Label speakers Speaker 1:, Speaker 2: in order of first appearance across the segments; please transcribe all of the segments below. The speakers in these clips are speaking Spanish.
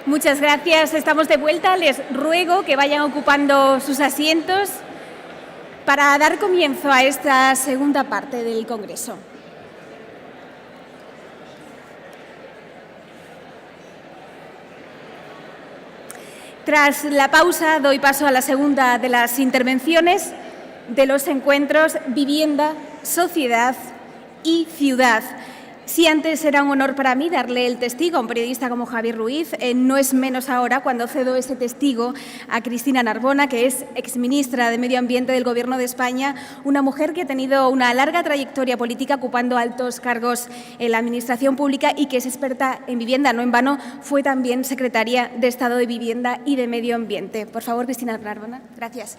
Speaker 1: Muchas gracias. Estamos de vuelta. Les ruego que vayan ocupando sus asientos para dar comienzo a esta segunda parte del Congreso. Tras la pausa, doy paso a la segunda de las intervenciones de los encuentros Vivienda, Sociedad y Ciudad. Si antes era un honor para mí darle el testigo a un periodista como Javier Ruiz, no es menos ahora cuando cedo ese testigo a Cristina Narbona, que es exministra de Medio Ambiente del Gobierno de España, una mujer que ha tenido una larga trayectoria política ocupando altos cargos en la Administración Pública y que es experta en vivienda. No en vano fue también secretaria de Estado de Vivienda y de Medio Ambiente. Por favor, Cristina Narbona. Gracias.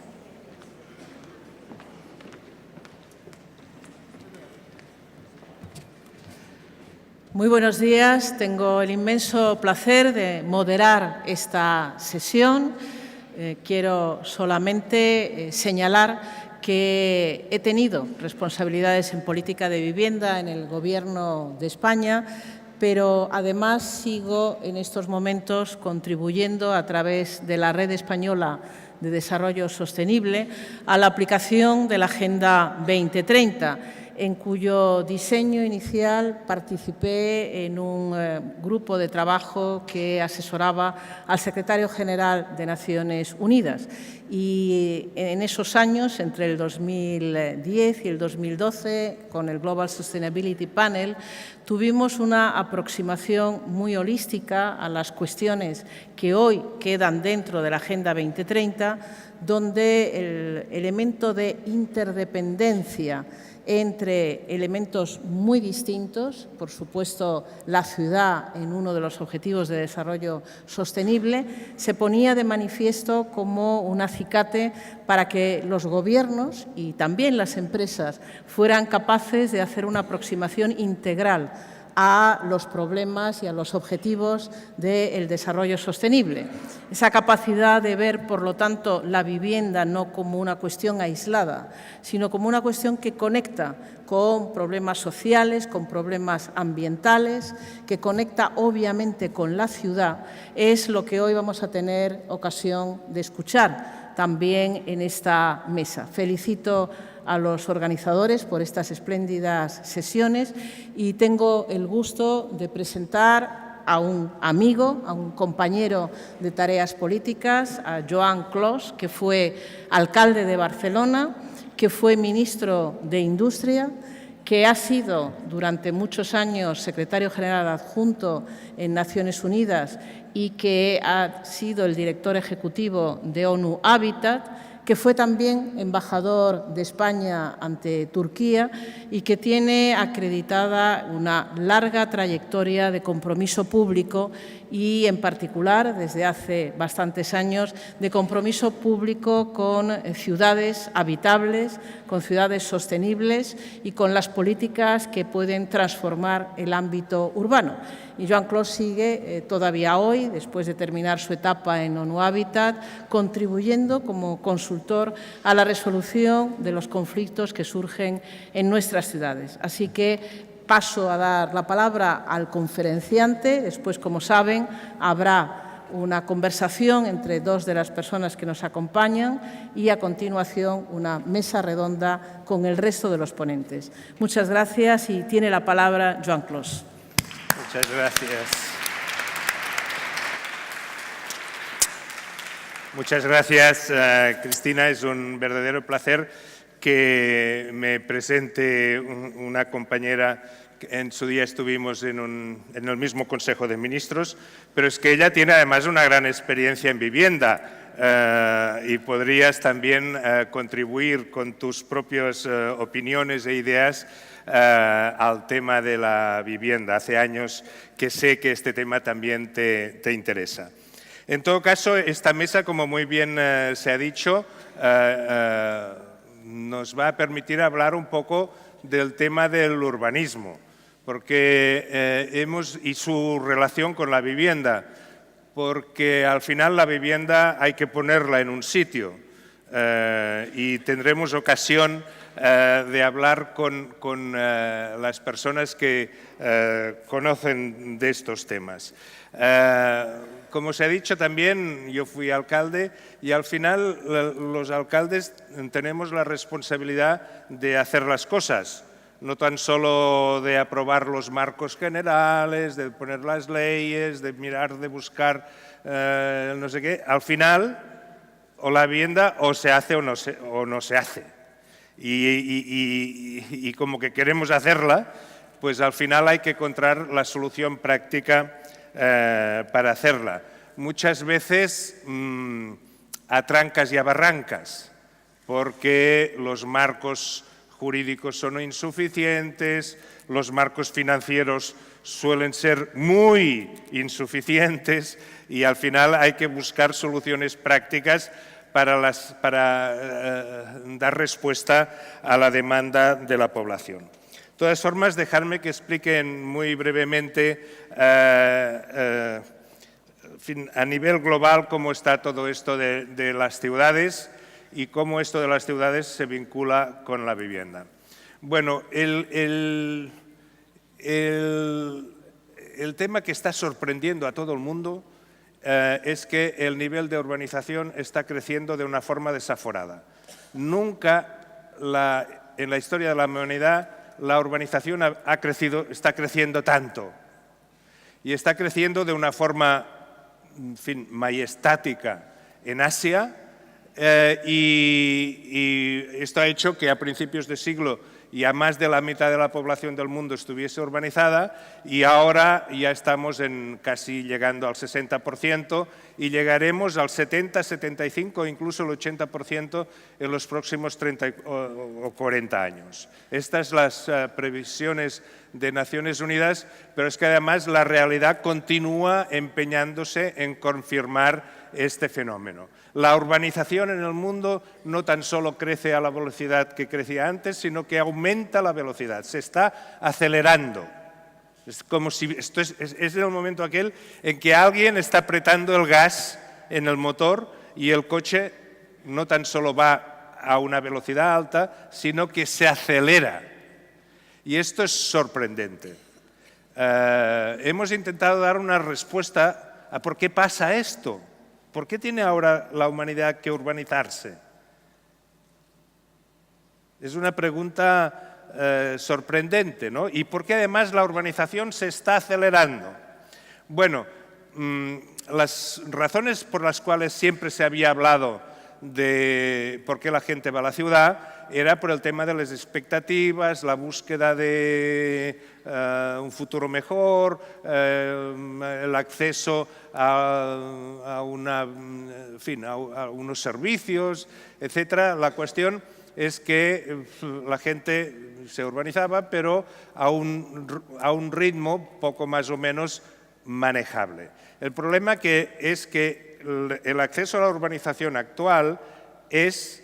Speaker 2: Muy buenos días. Tengo el inmenso placer de moderar esta sesión. Quiero solamente señalar que he tenido responsabilidades en política de vivienda en el Gobierno de España, pero además sigo en estos momentos contribuyendo a través de la Red Española de Desarrollo Sostenible a la aplicación de la Agenda 2030, en cuyo diseño inicial participé en un grupo de trabajo que asesoraba al secretario general de Naciones Unidas. Y en esos años, entre el 2010 y el 2012, con el Global Sustainability Panel, tuvimos una aproximación muy holística a las cuestiones que hoy quedan dentro de la Agenda 2030, donde el elemento de interdependencia entre elementos muy distintos, por supuesto la ciudad en uno de los objetivos de desarrollo sostenible, se ponía de manifiesto como un acicate para que los gobiernos y también las empresas fueran capaces de hacer una aproximación integral a los problemas y a los objetivos del desarrollo sostenible. Esa capacidad de ver, por lo tanto, la vivienda no como una cuestión aislada, sino como una cuestión que conecta con problemas sociales, con problemas ambientales, que conecta obviamente con la ciudad, es lo que hoy vamos a tener ocasión de escuchar también en esta mesa. Felicito a los organizadores por estas espléndidas sesiones y tengo el gusto de presentar a un amigo, a un compañero de tareas políticas, a Joan Clos, que fue alcalde de Barcelona, que fue ministro de Industria, que ha sido durante muchos años secretario general adjunto en Naciones Unidas y que ha sido el director ejecutivo de ONU Habitat, que fue también embajador de España ante Turquía y que tiene acreditada una larga trayectoria de compromiso público y, en particular, desde hace bastantes años, de compromiso público con ciudades habitables, con ciudades sostenibles y con las políticas que pueden transformar el ámbito urbano. Y Joan Clos sigue todavía hoy, después de terminar su etapa en ONU Habitat, contribuyendo como consultor a la resolución de los conflictos que surgen en nuestras ciudades. Así que paso a dar la palabra al conferenciante. Después, como saben, habrá una conversación entre dos de las personas que nos acompañan y, a continuación, una mesa redonda con el resto de los ponentes. Muchas gracias y tiene la palabra Joan Clos.
Speaker 3: Muchas gracias. Muchas gracias, Cristina. Es un verdadero placer que me presente una compañera. En su día estuvimos en el mismo Consejo de Ministros, pero es que ella tiene además una gran experiencia en vivienda y podrías también contribuir con tus propias opiniones e ideas al tema de la vivienda. Hace años que sé que este tema también te interesa. En todo caso, esta mesa, como muy bien se ha dicho, nos va a permitir hablar un poco del tema del urbanismo, porque y su relación con la vivienda, porque al final la vivienda hay que ponerla en un sitio y tendremos ocasión de hablar con las personas que conocen de estos temas. Como se ha dicho también, yo fui alcalde y al final los alcaldes tenemos la responsabilidad de hacer las cosas, no tan solo de aprobar los marcos generales, de poner las leyes, de mirar, de buscar no sé qué. Al final, o la vivienda o se hace o no se hace. Y como que queremos hacerla, pues al final hay que encontrar la solución práctica para hacerla. Muchas veces a trancas y a barrancas, porque los marcos jurídicos son insuficientes, los marcos financieros suelen ser muy insuficientes y al final hay que buscar soluciones prácticas para dar respuesta a la demanda de la población. De todas formas, dejadme que explique muy brevemente a nivel global cómo está todo esto de las ciudades y cómo esto de las ciudades se vincula con la vivienda. Bueno, el tema que está sorprendiendo a todo el mundo es que el nivel de urbanización está creciendo de una forma desaforada. Nunca en la historia de la humanidad la urbanización está creciendo tanto. Y está creciendo de una forma, en fin, majestática en Asia, y esto ha hecho que a principios de siglo ya más de la mitad de la población del mundo estuviese urbanizada y ahora ya estamos casi llegando al 60% y llegaremos al 70, 75 incluso el 80% en los próximos 30 o 40 años. Estas son las previsiones de Naciones Unidas, pero es que además la realidad continúa empeñándose en confirmar este fenómeno. La urbanización en el mundo no tan solo crece a la velocidad que crecía antes, sino que aumenta la velocidad, se está acelerando. Es como si esto es el momento aquel en que alguien está apretando el gas en el motor y el coche no tan solo va a una velocidad alta, sino que se acelera. Y esto es sorprendente. Hemos intentado dar una respuesta a por qué pasa esto. ¿Por qué tiene ahora la humanidad que urbanizarse? Es una pregunta sorprendente, ¿no? ¿Y por qué además la urbanización se está acelerando? Bueno, las razones por las cuales siempre se había hablado de por qué la gente va a la ciudad era por el tema de las expectativas, la búsqueda de un futuro mejor, el acceso a unos servicios, etc. La cuestión es que la gente se urbanizaba, pero a un ritmo poco más o menos manejable. El problema es que el acceso a la urbanización actual es,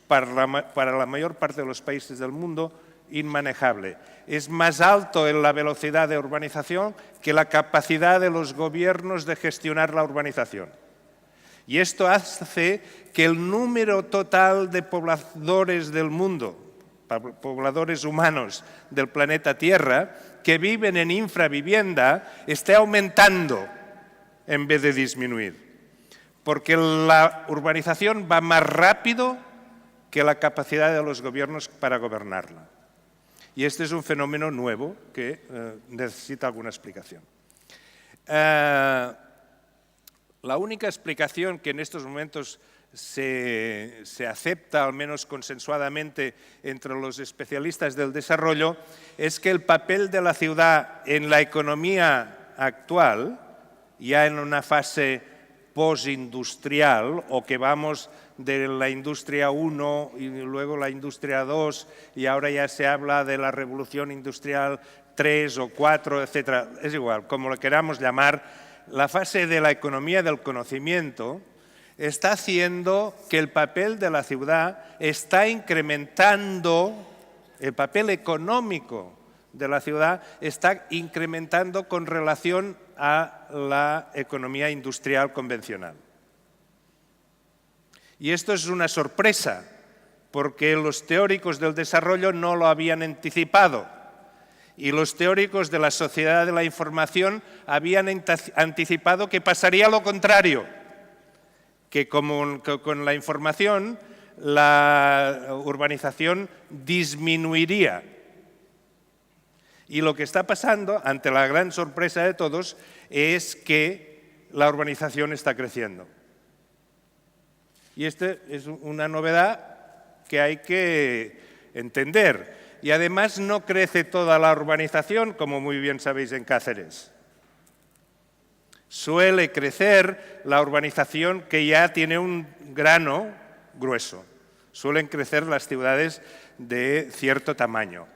Speaker 3: para la mayor parte de los países del mundo, inmanejable. Es más alto en la velocidad de urbanización que la capacidad de los gobiernos de gestionar la urbanización. Y esto hace que el número total de pobladores del mundo, pobladores humanos del planeta Tierra, que viven en infravivienda, esté aumentando en vez de disminuir. Porque la urbanización va más rápido que la capacidad de los gobiernos para gobernarla. Y este es un fenómeno nuevo que necesita alguna explicación. La única explicación que en estos momentos se acepta, al menos consensuadamente, entre los especialistas del desarrollo, es que el papel de la ciudad en la economía actual, ya en una fase postindustrial, o que vamos de la industria 1 y luego la industria 2 y ahora ya se habla de la revolución industrial 3 o 4, etc. Es igual, como lo queramos llamar, la fase de la economía del conocimiento está haciendo que el papel de la ciudad está incrementando, el papel económico de la ciudad está incrementando con relación a la economía industrial convencional. Y esto es una sorpresa, porque los teóricos del desarrollo no lo habían anticipado y los teóricos de la sociedad de la información habían anticipado que pasaría lo contrario, que con la información la urbanización disminuiría. Y lo que está pasando, ante la gran sorpresa de todos, es que la urbanización está creciendo. Y esta es una novedad que hay que entender. Y además no crece toda la urbanización, como muy bien sabéis en Cáceres. Suele crecer la urbanización que ya tiene un grano grueso. Suelen crecer las ciudades de cierto tamaño.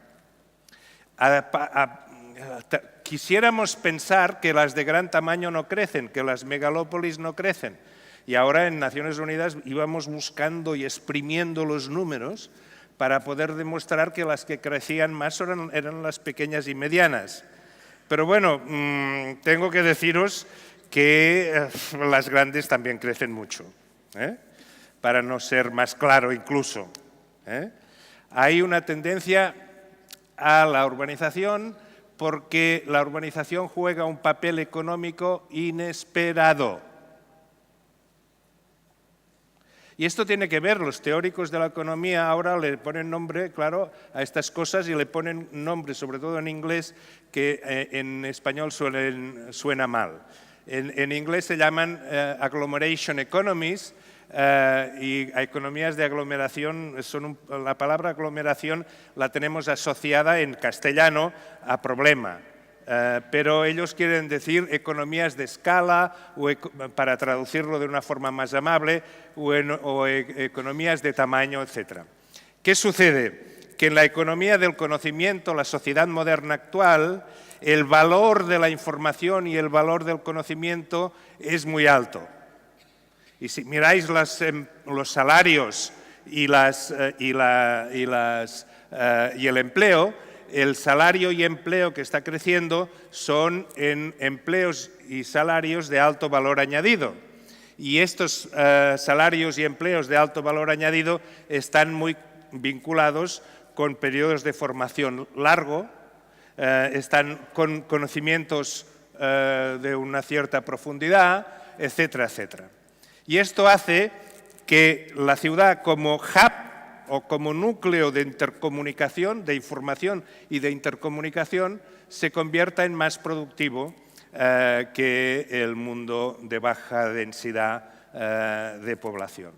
Speaker 3: Quisiéramos pensar que las de gran tamaño no crecen, que las megalópolis no crecen. Y ahora en Naciones Unidas íbamos buscando y exprimiendo los números para poder demostrar que las que crecían más eran las pequeñas y medianas. Pero bueno, tengo que deciros que las grandes también crecen mucho, para no ser más claro incluso. Hay una tendencia a la urbanización porque la urbanización juega un papel económico inesperado. Y esto tiene que ver, los teóricos de la economía ahora le ponen nombre, claro, a estas cosas y le ponen nombre, sobre todo en inglés, que en español suena mal. En inglés se llaman agglomeration economies, y economías de aglomeración, la palabra aglomeración la tenemos asociada en castellano a problema, pero ellos quieren decir economías de escala, o para traducirlo de una forma más amable, o economías de tamaño, etc. ¿Qué sucede? Que en la economía del conocimiento, la sociedad moderna actual, el valor de la información y el valor del conocimiento es muy alto. Y si miráis los salarios y el empleo, el salario y empleo que está creciendo son en empleos y salarios de alto valor añadido. Y estos salarios y empleos de alto valor añadido están muy vinculados con periodos de formación largo, están con conocimientos de una cierta profundidad, etcétera, etcétera. Y esto hace que la ciudad como hub o como núcleo de intercomunicación, de información y de intercomunicación, se convierta en más productivo que el mundo de baja densidad de población.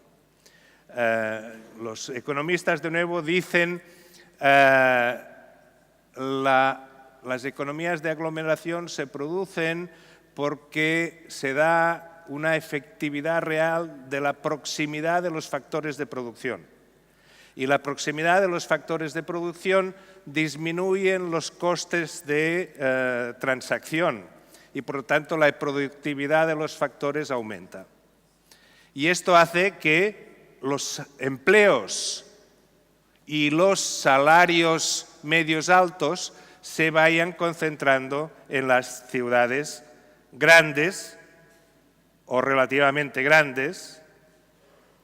Speaker 3: Los economistas, de nuevo, dicen las economías de aglomeración se producen porque se da una efectividad real de la proximidad de los factores de producción. Y la proximidad de los factores de producción disminuyen los costes de transacción y, por lo tanto, la productividad de los factores aumenta. Y esto hace que los empleos y los salarios medios altos se vayan concentrando en las ciudades grandes o relativamente grandes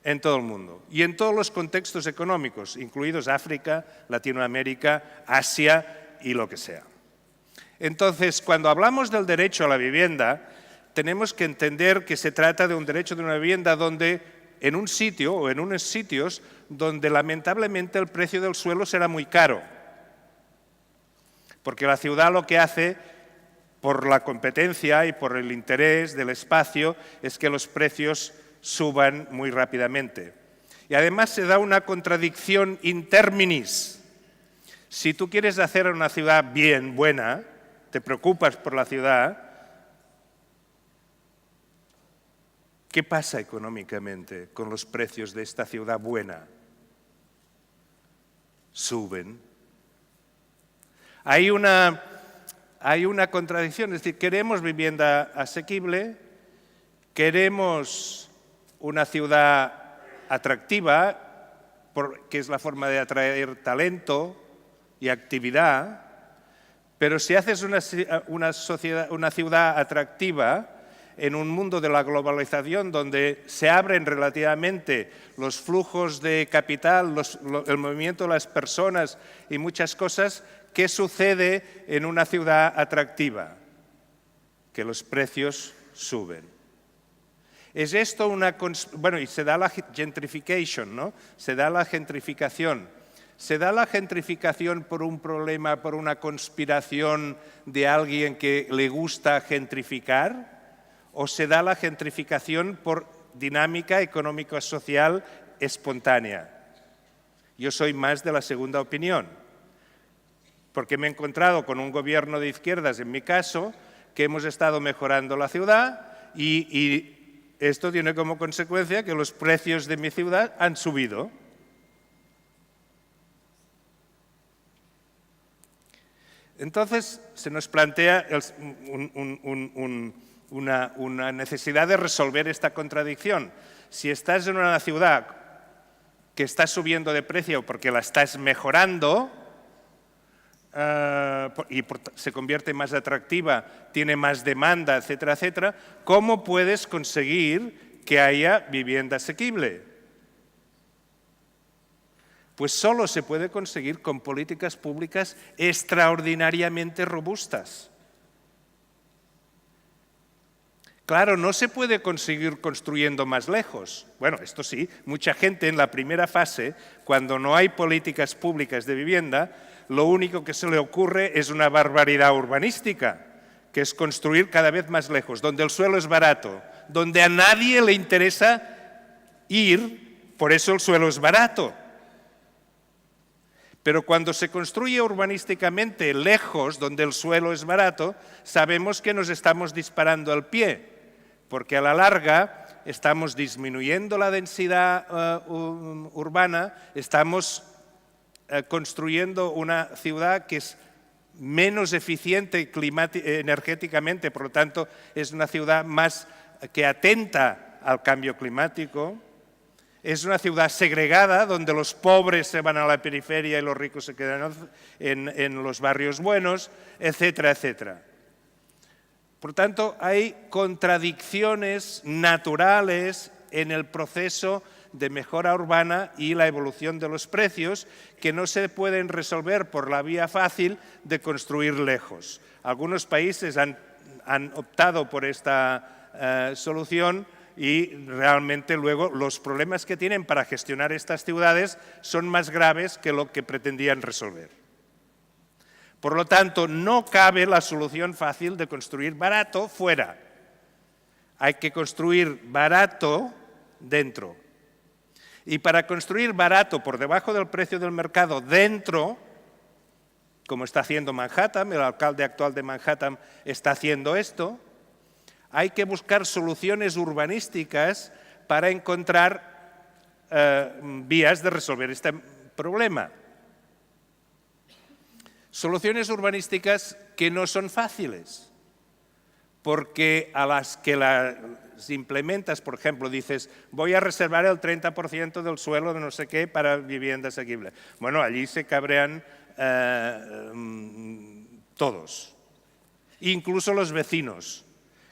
Speaker 3: en todo el mundo y en todos los contextos económicos, incluidos África, Latinoamérica, Asia y lo que sea. Entonces, cuando hablamos del derecho a la vivienda, tenemos que entender que se trata de un derecho de una vivienda donde, en un sitio o en unos sitios donde lamentablemente el precio del suelo será muy caro, porque la ciudad lo que hace, por la competencia y por el interés del espacio, es que los precios suban muy rápidamente. Y además se da una contradicción in terminis. Si tú quieres hacer una ciudad bien, buena, te preocupas por la ciudad, ¿qué pasa económicamente con los precios de esta ciudad buena? Suben. Hay una contradicción, es decir, queremos vivienda asequible, queremos una ciudad atractiva, que es la forma de atraer talento y actividad, pero si haces una ciudad atractiva, en un mundo de la globalización donde se abren relativamente los flujos de capital, el movimiento de las personas y muchas cosas, ¿qué sucede en una ciudad atractiva? Que los precios suben. Es esto una... Bueno, y se da la gentrification, ¿no? Se da la gentrificación. ¿Se da la gentrificación por un problema, por una conspiración de alguien que le gusta gentrificar? ¿O se da la gentrificación por dinámica económico-social espontánea? Yo soy más de la segunda opinión, porque me he encontrado con un gobierno de izquierdas, en mi caso, que hemos estado mejorando la ciudad y esto tiene como consecuencia que los precios de mi ciudad han subido. Entonces se nos plantea una necesidad de resolver esta contradicción. Si estás en una ciudad que está subiendo de precio porque la estás mejorando y se convierte más atractiva, tiene más demanda, etcétera, etcétera, ¿cómo puedes conseguir que haya vivienda asequible? Pues solo se puede conseguir con políticas públicas extraordinariamente robustas. Claro, no se puede conseguir construyendo más lejos. Bueno, esto sí, mucha gente en la primera fase, cuando no hay políticas públicas de vivienda, lo único que se le ocurre es una barbaridad urbanística, que es construir cada vez más lejos, donde el suelo es barato, donde a nadie le interesa ir, por eso el suelo es barato. Pero cuando se construye urbanísticamente lejos, donde el suelo es barato, sabemos que nos estamos disparando al pie, porque a la larga estamos disminuyendo la densidad urbana, estamos construyendo una ciudad que es menos eficiente energéticamente, por lo tanto es una ciudad más que atenta al cambio climático. Es una ciudad segregada, donde los pobres se van a la periferia y los ricos se quedan en los barrios buenos, etcétera, etcétera. Por tanto, hay contradicciones naturales en el proceso de mejora urbana y la evolución de los precios que no se pueden resolver por la vía fácil de construir lejos. Algunos países han optado por esta solución y realmente luego los problemas que tienen para gestionar estas ciudades son más graves que lo que pretendían resolver. Por lo tanto, no cabe la solución fácil de construir barato fuera. Hay que construir barato dentro. Y para construir barato por debajo del precio del mercado dentro, como está haciendo Manhattan, el alcalde actual de Manhattan está haciendo esto, hay que buscar soluciones urbanísticas para encontrar vías de resolver este problema. Soluciones urbanísticas que no son fáciles, porque a las que las implementas, por ejemplo, dices, voy a reservar el 30% del suelo de no sé qué para vivienda asequible. Bueno, allí se cabrean todos, incluso los vecinos,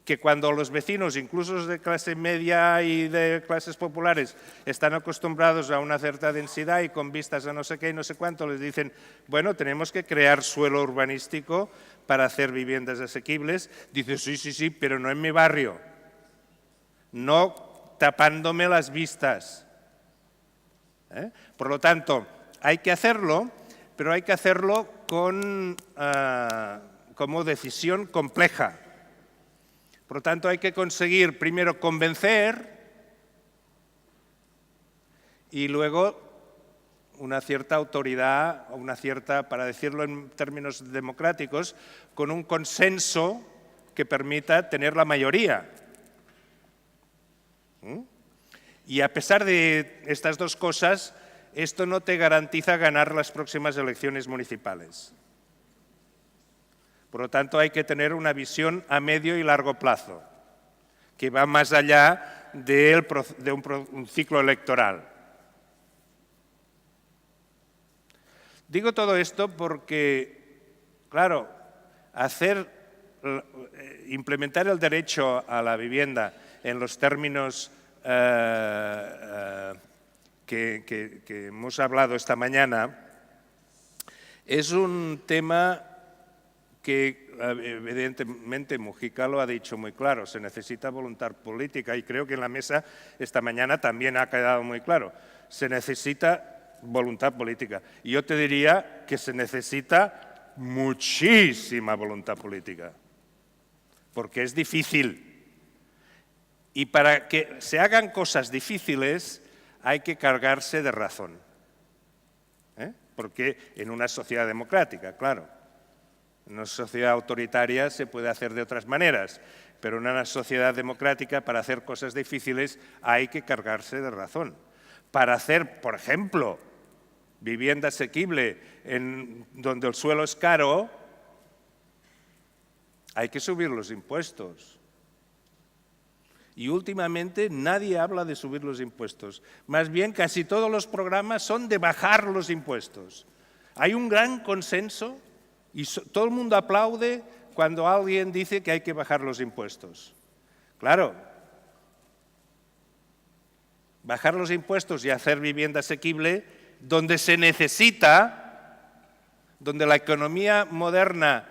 Speaker 3: que cuando los vecinos, incluso los de clase media y de clases populares, están acostumbrados a una cierta densidad y con vistas a no sé qué y no sé cuánto, les dicen, bueno, tenemos que crear suelo urbanístico para hacer viviendas asequibles. Dice, sí, pero no en mi barrio, no tapándome las vistas. Por lo tanto, hay que hacerlo, pero hay que hacerlo como decisión compleja. Por lo tanto, hay que conseguir primero convencer y luego una cierta autoridad, o una cierta, para decirlo en términos democráticos, con un consenso que permita tener la mayoría. Y a pesar de estas dos cosas, esto no te garantiza ganar las próximas elecciones municipales. Por lo tanto, hay que tener una visión a medio y largo plazo, que va más allá de un ciclo electoral. Digo todo esto porque, claro, hacer implementar el derecho a la vivienda en los términos que hemos hablado esta mañana es un tema que evidentemente Mujica lo ha dicho muy claro, se necesita voluntad política y creo que en la mesa esta mañana también ha quedado muy claro, se necesita voluntad política. Y yo te diría que se necesita muchísima voluntad política, porque es difícil. Y para que se hagan cosas difíciles hay que cargarse de razón, porque en una sociedad democrática, claro. En una sociedad autoritaria se puede hacer de otras maneras, pero en una sociedad democrática para hacer cosas difíciles hay que cargarse de razón. Para hacer, por ejemplo, vivienda asequible donde el suelo es caro, hay que subir los impuestos. Y últimamente nadie habla de subir los impuestos. Más bien casi todos los programas son de bajar los impuestos. Hay un gran consenso y todo el mundo aplaude cuando alguien dice que hay que bajar los impuestos. Claro, bajar los impuestos y hacer vivienda asequible donde se necesita, donde la economía moderna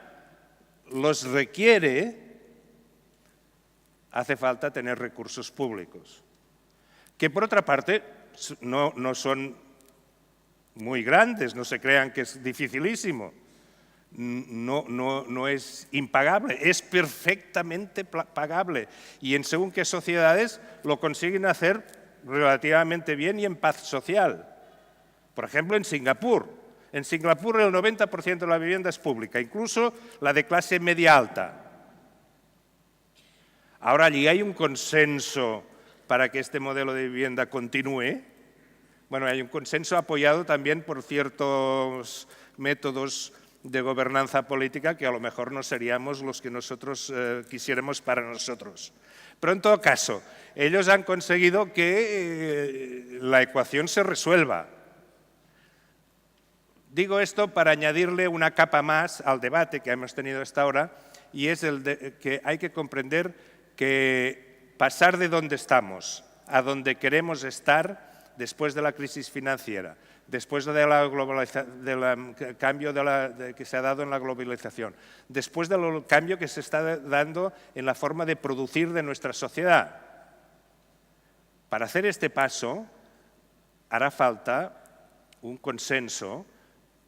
Speaker 3: los requiere, hace falta tener recursos públicos, que por otra parte no son muy grandes, no se crean que es dificilísimo. No es impagable, es perfectamente pagable y en según qué sociedades lo consiguen hacer relativamente bien y en paz social. Por ejemplo, en Singapur. En Singapur el 90% de la vivienda es pública, incluso la de clase media alta. Ahora allí hay un consenso para que este modelo de vivienda continúe. Bueno, hay un consenso apoyado también por ciertos métodos de gobernanza política que a lo mejor no seríamos los que nosotros quisiéramos para nosotros. Pero en todo caso, ellos han conseguido que la ecuación se resuelva. Digo esto para añadirle una capa más al debate que hemos tenido hasta ahora y es que hay que comprender que pasar de donde estamos a donde queremos estar después de la crisis financiera, después del cambio que se ha dado en la globalización, después del cambio que se está dando en la forma de producir de nuestra sociedad. Para hacer este paso hará falta un consenso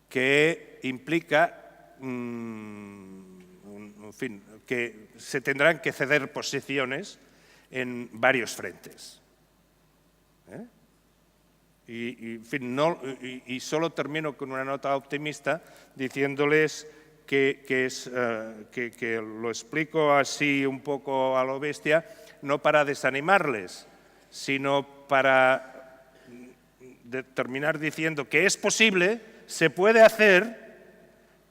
Speaker 3: que implica, en fin, que se tendrán que ceder posiciones en varios frentes. En fin, y solo termino con una nota optimista diciéndoles que lo explico así un poco a lo bestia, no para desanimarles, sino para terminar diciendo que es posible, se puede hacer,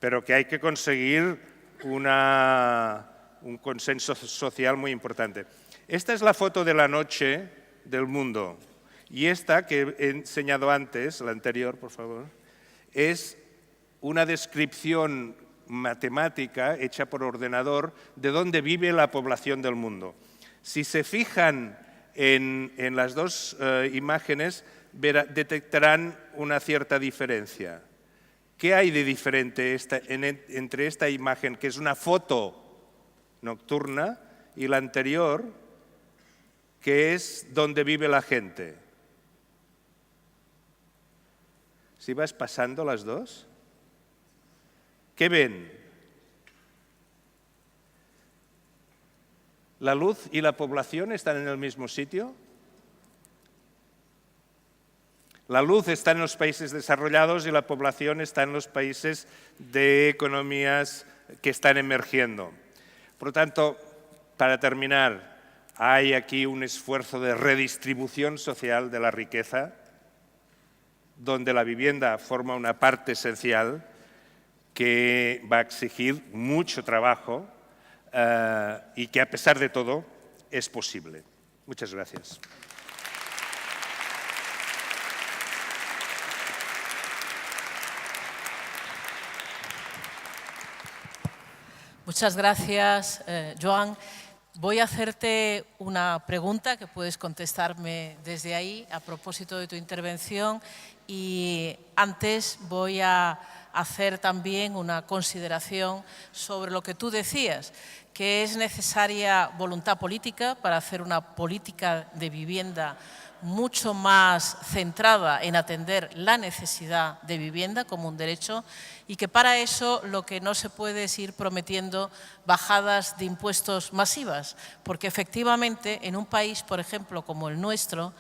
Speaker 3: pero que hay que conseguir un consenso social muy importante. Esta es la foto de la noche del mundo. Y esta que he enseñado antes, la anterior, por favor, es una descripción matemática hecha por ordenador de dónde vive la población del mundo. Si se fijan en las dos imágenes, detectarán una cierta diferencia. ¿Qué hay de diferente entre esta imagen, que es una foto nocturna, y la anterior, que es donde vive la gente? Si vas pasando las dos, ¿qué ven? ¿La luz y la población están en el mismo sitio? La luz está en los países desarrollados y la población está en los países de economías que están emergiendo. Por lo tanto, para terminar, hay aquí un esfuerzo de redistribución social de la riqueza, donde la vivienda forma una parte esencial que va a exigir mucho trabajo y que a pesar de todo es posible. Muchas gracias.
Speaker 2: Muchas gracias, Joan. Voy a hacerte una pregunta que puedes contestarme desde ahí a propósito de tu intervención y antes voy a hacer también una consideración sobre lo que tú decías, que es necesaria voluntad política para hacer una política de vivienda mucho más centrada en atender la necesidad de vivienda como un derecho y que para eso lo que no se puede es ir prometiendo bajadas de impuestos masivas, porque efectivamente en un país, por ejemplo, como el nuestro,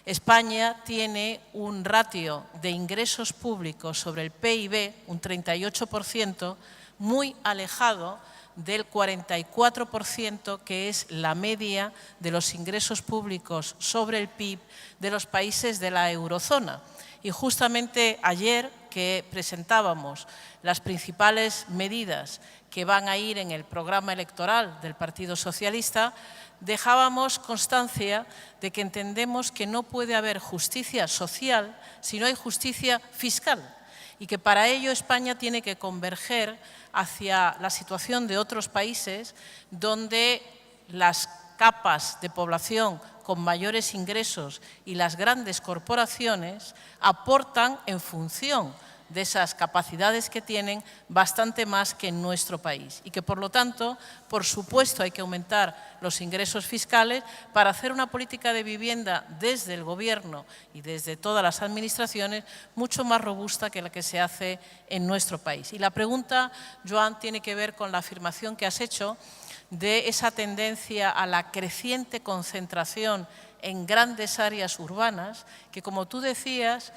Speaker 2: España tiene un ratio de ingresos públicos sobre el PIB, un 38%, muy alejado del 44%, que es la media de los ingresos públicos sobre el PIB de los países de la eurozona. Y justamente ayer que presentábamos las principales medidas que van a ir en el programa electoral del Partido Socialista, dejábamos constancia de que entendemos que no puede haber justicia social si no hay justicia fiscal y que para ello España tiene que converger hacia la situación de otros países donde las capas de población con mayores ingresos y las grandes corporaciones aportan en función de esas capacidades que tienen bastante más que en nuestro país y que, por lo tanto, por supuesto hay que aumentar los ingresos fiscales para hacer una política de vivienda desde el Gobierno y desde todas las administraciones mucho más robusta que la que se hace en nuestro país. Y la pregunta, Joan, tiene que ver con la afirmación que has hecho de esa tendencia a la creciente concentración en grandes áreas urbanas que, como tú decías,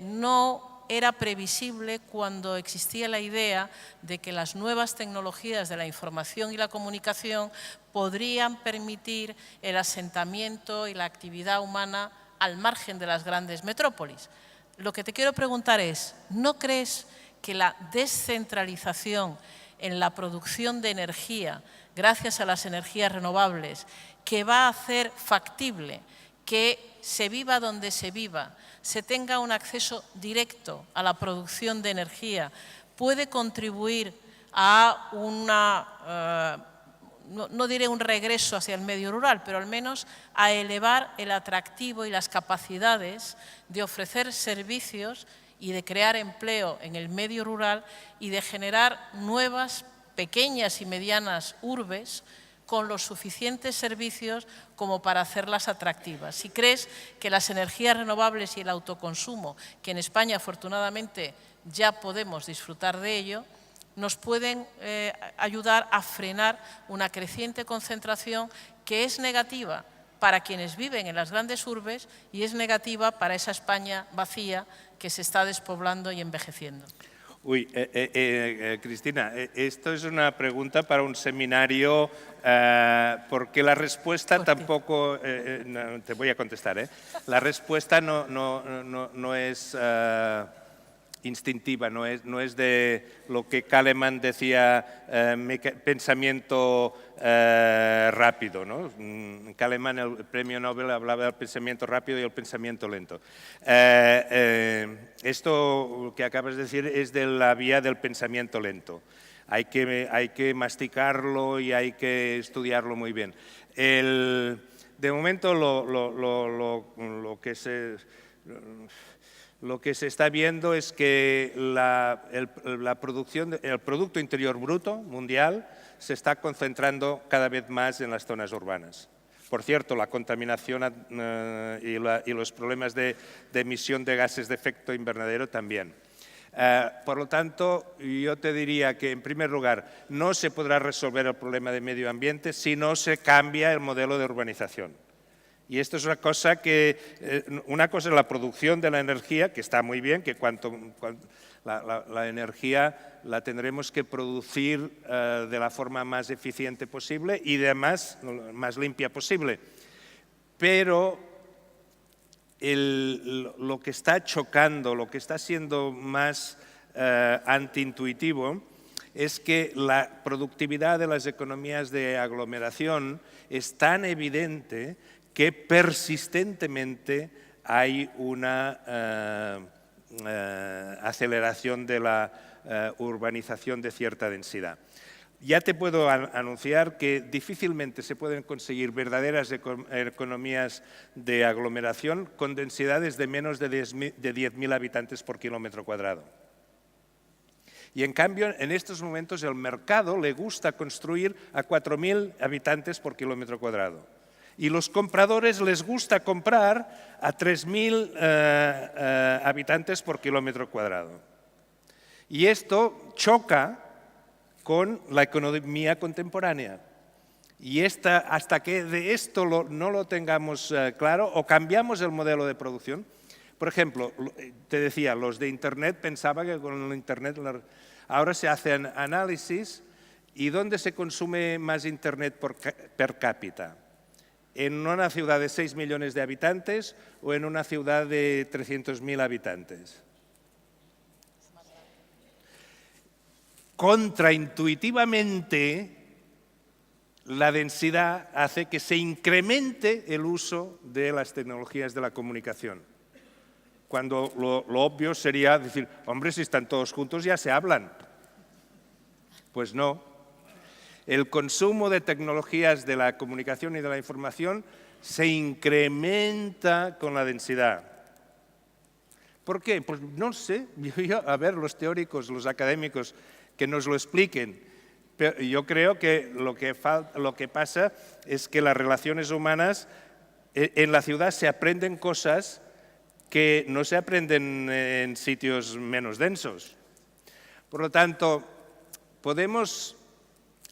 Speaker 2: no era previsible cuando existía la idea de que las nuevas tecnologías de la información y la comunicación podrían permitir el asentamiento y la actividad humana al margen de las grandes metrópolis. Lo que te quiero preguntar es, ¿no crees que la descentralización en la producción de energía, gracias a las energías renovables, que va a hacer factible que se viva donde se viva, se tenga un acceso directo a la producción de energía, puede contribuir a una, no diré un regreso hacia el medio rural, pero al menos a elevar el atractivo y las capacidades de ofrecer servicios y de crear empleo en el medio rural y de generar nuevas, pequeñas y medianas urbes con los suficientes servicios como para hacerlas atractivas. Si crees que las energías renovables y el autoconsumo, que en España afortunadamente ya podemos disfrutar de ello, nos pueden ayudar a frenar una creciente concentración que es negativa para quienes viven en las grandes urbes y es negativa para esa España vacía que se está despoblando y envejeciendo.
Speaker 3: Uy, Cristina, esto es una pregunta para un seminario porque la respuesta tampoco, no, te voy a contestar, la respuesta no es instintiva, no es de lo que Kahneman decía, pensamiento rápido, ¿no? Kahneman, el premio Nobel, hablaba del pensamiento rápido y el pensamiento lento. Esto que acabas de decir es de la vía del pensamiento lento. Hay que masticarlo y hay que estudiarlo muy bien. De momento lo que se está viendo es que la producción, el Producto Interior Bruto mundial se está concentrando cada vez más en las zonas urbanas. Por cierto, la contaminación y los problemas de emisión de gases de efecto invernadero también. Por lo tanto, yo te diría que, en primer lugar, no se podrá resolver el problema de medio ambiente si no se cambia el modelo de urbanización. Y esto es una cosa es la producción de la energía, que está muy bien, que la energía la tendremos que producir de la forma más eficiente posible y además más limpia posible. Pero lo que está chocando, lo que está siendo más antiintuitivo, es que la productividad de las economías de aglomeración es tan evidente que persistentemente hay una aceleración de la urbanización de cierta densidad. ya te puedo anunciar que difícilmente se pueden conseguir verdaderas economías de aglomeración con densidades de menos de 10.000 habitantes por kilómetro cuadrado. Y en cambio, en estos momentos el mercado le gusta construir a 4.000 habitantes por kilómetro cuadrado. Y los compradores les gusta comprar a 3.000 habitantes por kilómetro cuadrado. Y esto choca con la economía contemporánea. Y hasta que de esto no lo tengamos claro o cambiamos el modelo de producción. Por ejemplo, te decía, los de Internet pensaban que con el Internet ahora se hacen análisis y ¿dónde se consume más Internet per cápita? ¿En una ciudad de 6 millones de habitantes o en una ciudad de 300.000 habitantes? Contraintuitivamente, la densidad hace que se incremente el uso de las tecnologías de la comunicación. Cuando lo obvio sería decir, hombre, si están todos juntos ya se hablan. Pues no. El consumo de tecnologías de la comunicación y de la información se incrementa con la densidad. ¿Por qué? Pues no sé. A ver, los teóricos, los académicos, que nos lo expliquen. Pero yo creo que lo que pasa es que las relaciones humanas en la ciudad se aprenden cosas que no se aprenden en sitios menos densos. Por lo tanto, podemos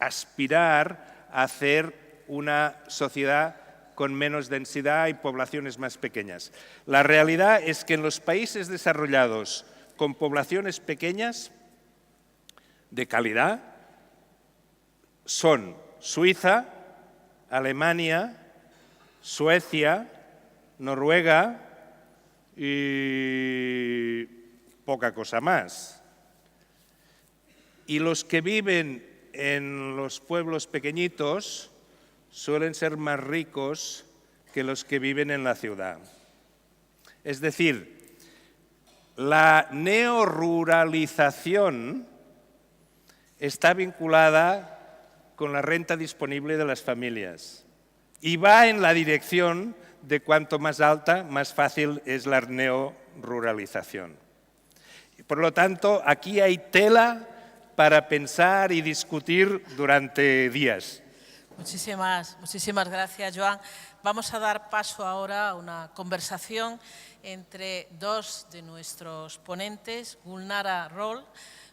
Speaker 3: aspirar a hacer una sociedad con menos densidad y poblaciones más pequeñas. La realidad es que en los países desarrollados con poblaciones pequeñas, de calidad, son Suiza, Alemania, Suecia, Noruega y poca cosa más. Y los que viven en los pueblos pequeñitos suelen ser más ricos que los que viven en la ciudad. Es decir, la neoruralización está vinculada con la renta disponible de las familias y va en la dirección de cuanto más alta, más fácil es la neoruralización. Por lo tanto, aquí hay tela para pensar y discutir durante días.
Speaker 2: Muchísimas gracias, Joan. Vamos a dar paso ahora a una conversación entre dos de nuestros ponentes, Gulnara Roll.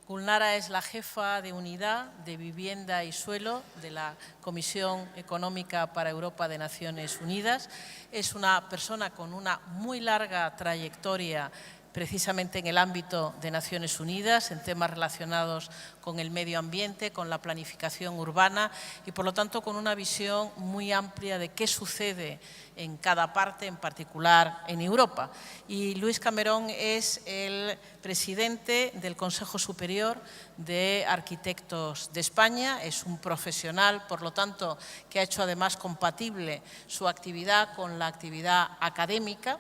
Speaker 2: Gulnara es la jefa de Unidad de Vivienda y Suelo de la Comisión Económica para Europa de Naciones Unidas. Es una persona con una muy larga trayectoria precisamente en el ámbito de Naciones Unidas, en temas relacionados con el medio ambiente, con la planificación urbana y, por lo tanto, con una visión muy amplia de qué sucede en cada parte, en particular en Europa. Y Luis Camerón es el presidente del Consejo Superior de Arquitectos de España, es un profesional, por lo tanto, que ha hecho además compatible su actividad con la actividad académica,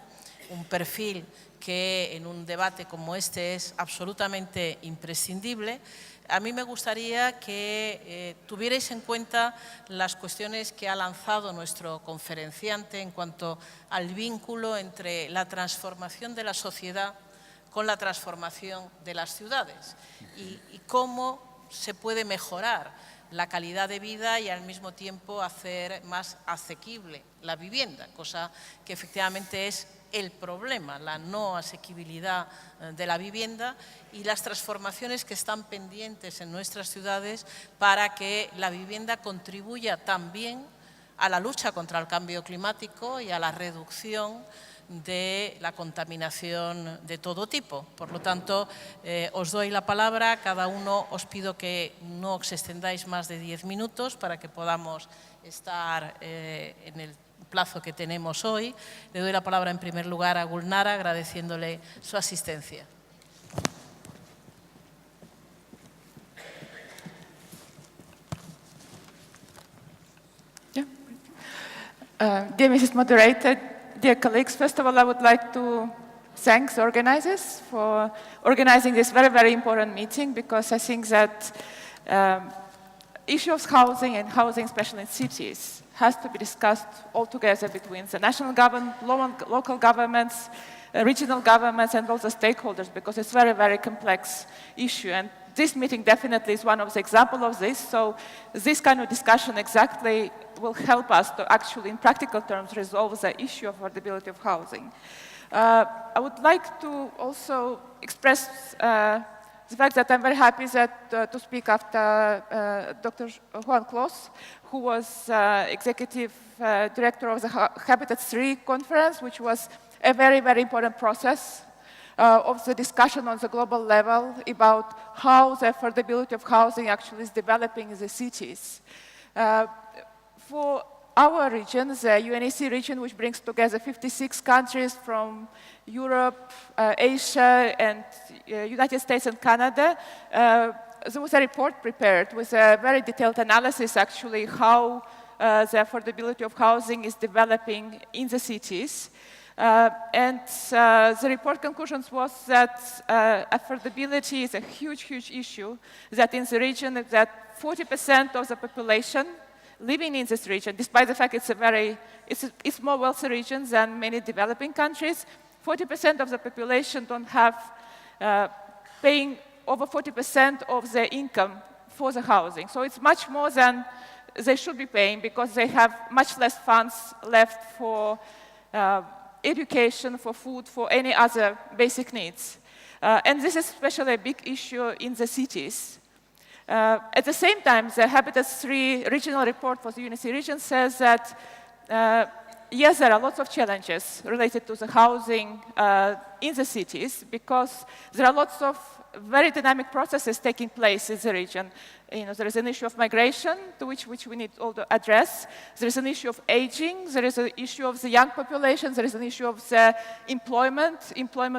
Speaker 2: un perfil que en un debate como este es absolutamente imprescindible. A mí me gustaría que tuvierais en cuenta las cuestiones que ha lanzado nuestro conferenciante en cuanto al vínculo entre la transformación de la sociedad con la transformación de las ciudades y cómo se puede mejorar la calidad de vida y al mismo tiempo hacer más asequible la vivienda, cosa que efectivamente es el problema, la no asequibilidad de la vivienda y las transformaciones que están pendientes en nuestras ciudades para que la vivienda contribuya también a la lucha contra el cambio climático y a la reducción de la contaminación de todo tipo. Por lo tanto, os doy la palabra, cada uno os pido que no os extendáis más de 10 minutos para que podamos estar en el plazo que tenemos hoy. Le doy la palabra en primer lugar a Gulnara, agradeciéndole su asistencia.
Speaker 4: Dear Mrs. Moderator, dear colleagues, first of all, I would like to thank the organizers for organizing this very, very important meeting, because I think that issue of housing and housing, especially in cities, has to be discussed all together between the national government, local governments, regional governments, and all the stakeholders, because it's a very, very complex issue. And this meeting definitely is one of the examples of this. So this kind of discussion exactly will help us to actually, in practical terms, resolve the issue of affordability of housing. I would like to also express the fact that I'm very happy to speak after Dr. Juan Clos, who was executive director of the Habitat 3 conference, which was a very, very important process of the discussion on the global level about how the affordability of housing actually is developing in the cities. For our region, the UNEC region, which brings together 56 countries from Europe, Asia, and United States and Canada, there was a report prepared with a very detailed analysis, actually, how the affordability of housing is developing in the cities. And the report conclusions was that affordability is a huge, huge issue, that in the region that 40% of the population living in this region, despite the fact it's more wealthy region than many developing countries, 40% of the population don't have paying over 40% of their income for the housing. So it's much more than they should be paying, because they have much less funds left for education, for food, for any other basic needs. And this is especially a big issue in the cities. At the same time, the Habitat 3 regional report for the UNEC region says that, yes, there are lots of challenges related to the housing in the cities, because there are lots of very dynamic processes taking place in the region. There is an issue of migration, to which we need all to address. There is an issue of aging. There is an issue of the young population. There is an issue of the employment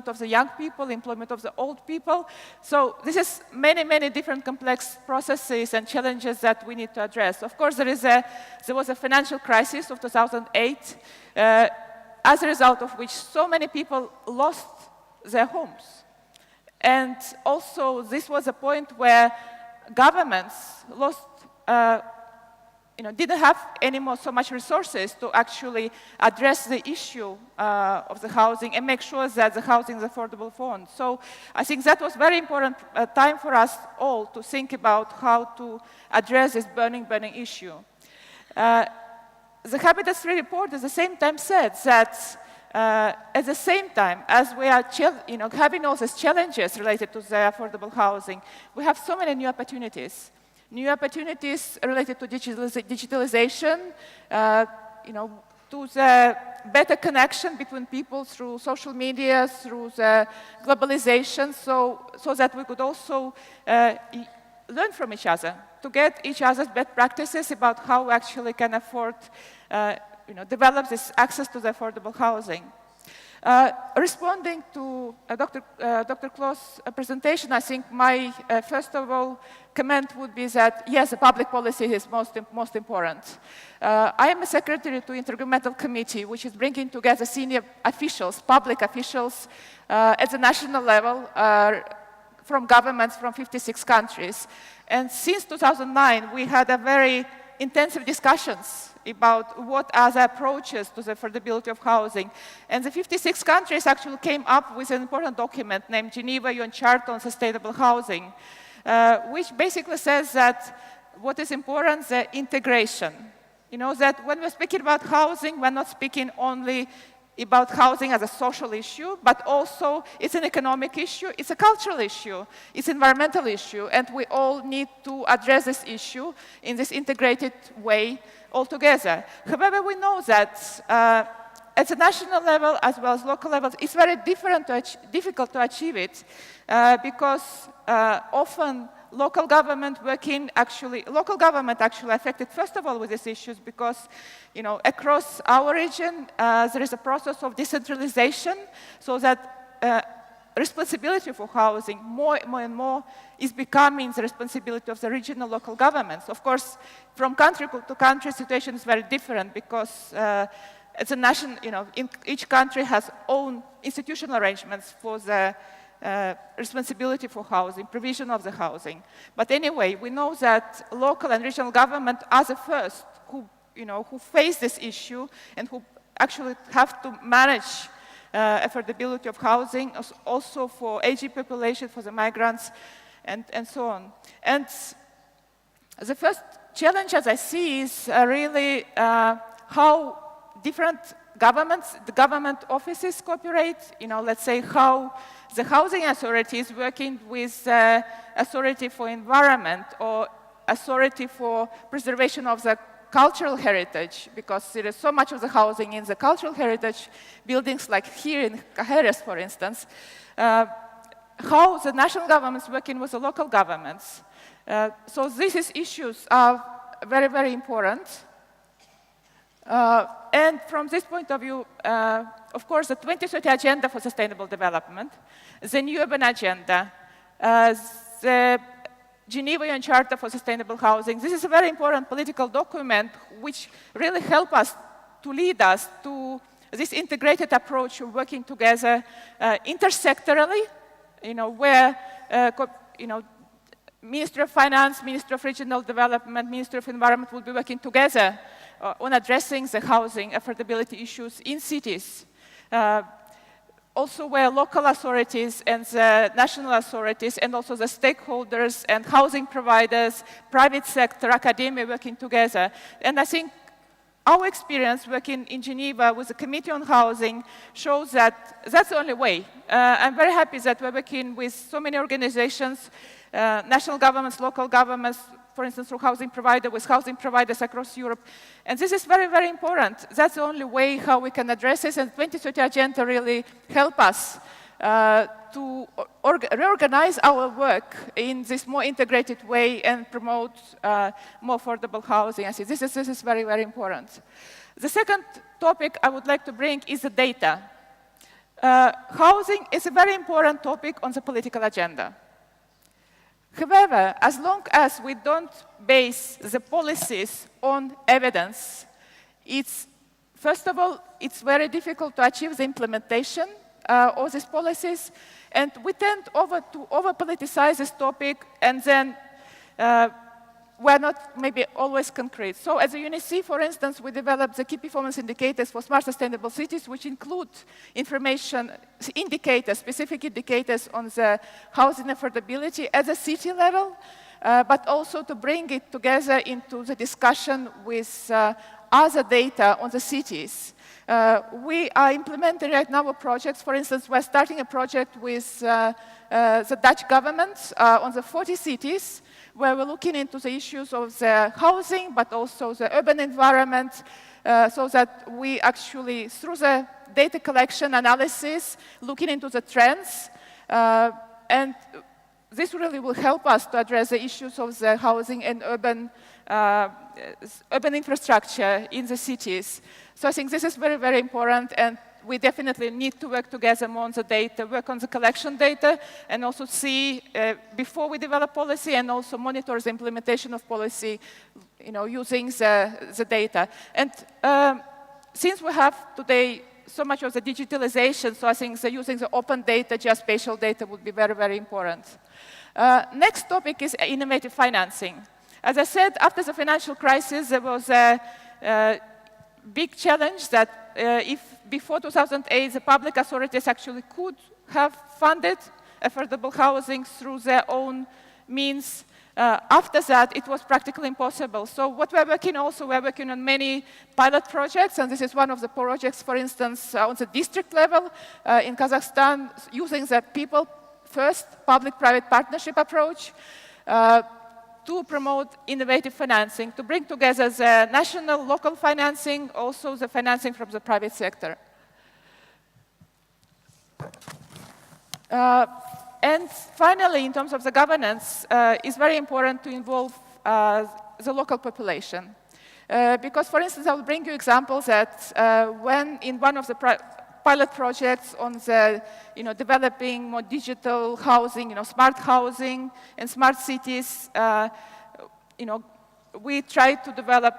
Speaker 4: of the young people, employment of the old people. So this is many, many different complex processes and challenges that we need to address. Of course, there was a financial crisis of 2008, as a result of which so many people lost their homes. And also, this was a point where governments didn't have anymore so much resources to actually address the issue of the housing and make sure that the housing is affordable for all. So I think that was very important time for us all to think about how to address this burning issue. The Habitat 3 report at the same time said that at the same time, as we are having all these challenges related to the affordable housing, we have so many new opportunities. New opportunities related to digitalization, to the better connection between people through social media, through the globalization, so that we could also learn from each other, to get each other's best practices about how we actually can afford develop this access to the affordable housing. Responding to Dr. Clos' presentation, I think my first of all comment would be that yes, the public policy is most important. I am a secretary to Intergovernmental Committee, which is bringing together senior officials, public officials at the national level from governments from 56 countries. And since 2009, we had a very intensive discussions about what are the approaches to the affordability of housing. And the 56 countries actually came up with an important document named Geneva UN Charter on Sustainable Housing, which basically says that what is important is the integration. That when we're speaking about housing, we're not speaking only about housing as a social issue, but also it's an economic issue, it's a cultural issue, it's an environmental issue, and we all need to address this issue in this integrated way altogether. However, we know that at the national level as well as local levels, it's very difficult to achieve it because often local government actually affected first of all with these issues because across our region there is a process of decentralization so that responsibility for housing more and more is becoming the responsibility of the regional local governments. Of course, from country to country, situation is very different because as a nation, each country has own institutional arrangements for the responsibility for housing, provision of the housing. But anyway, we know that local and regional government are the first who face this issue and who actually have to manage affordability of housing, also for aging population, for the migrants, and so on. And the first challenge, as I see, is really how different governments, the government offices cooperate. Let's say how the housing authority is working with authority for environment or authority for preservation of the cultural heritage, because there is so much of the housing in the cultural heritage buildings, like here in Cajeres, for instance. How the national governments working with the local governments. So these issues are very, very important. And from this point of view, of course, the 2030 Agenda for Sustainable Development, the New Urban Agenda, the Geneva UN Charter for Sustainable Housing. This is a very important political document which really help us to lead us to this integrated approach of working together intersectorally, where Ministry of Finance, Ministry of Regional Development, Ministry of Environment will be working together on addressing the housing affordability issues in cities. Also where local authorities and the national authorities and also the stakeholders and housing providers, private sector, academia working together. And I think our experience working in Geneva with the Committee on Housing shows that that's the only way. I'm very happy that we're working with so many organizations, national governments, local governments, for instance, through housing provider, with housing providers across Europe. And this is very, very important. That's the only way how we can address this, and 2030 Agenda really help us to reorganize our work in this more integrated way and promote more affordable housing. I see this is very, very important. The second topic I would like to bring is the data. Housing is a very important topic on the political agenda. However, as long as we don't base the policies on evidence, first of all, it's very difficult to achieve the implementation of these policies, and we tend to over-politicize this topic, and then we're not maybe always concrete. So as a UNECE, for instance, we developed the key performance indicators for smart sustainable cities, which include information, indicators, specific indicators on the housing affordability at the city level, but also to bring it together into the discussion with other data on the cities. We are implementing right now projects. For instance, we're starting a project with the Dutch government on the 40 cities, where we're looking into the issues of the housing, but also the urban environment, so that we actually, through the data collection analysis, looking into the trends, and this really will help us to address the issues of the housing and urban infrastructure in the cities. So I think this is very, very important, and we definitely need to work together more on the data, work on the collection data, and also see, before we develop policy, and also monitor the implementation of policy, using the data. And since we have today so much of the digitalization, so I think using the open data, geospatial data would be very, very important. Next topic is innovative financing. As I said, after the financial crisis, there was a big challenge that if before 2008, the public authorities actually could have funded affordable housing through their own means. After that, it was practically impossible. So what we're working on many pilot projects, and this is one of the projects, for instance, on the district level in Kazakhstan, using the people-first public-private partnership approach to promote innovative financing, to bring together the national, local financing, also the financing from the private sector. And finally, in terms of the governance, it's very important to involve the local population. Because, for instance, I will bring you examples that when in one of the pilot projects on the, developing more digital housing, smart housing and smart cities, we try to develop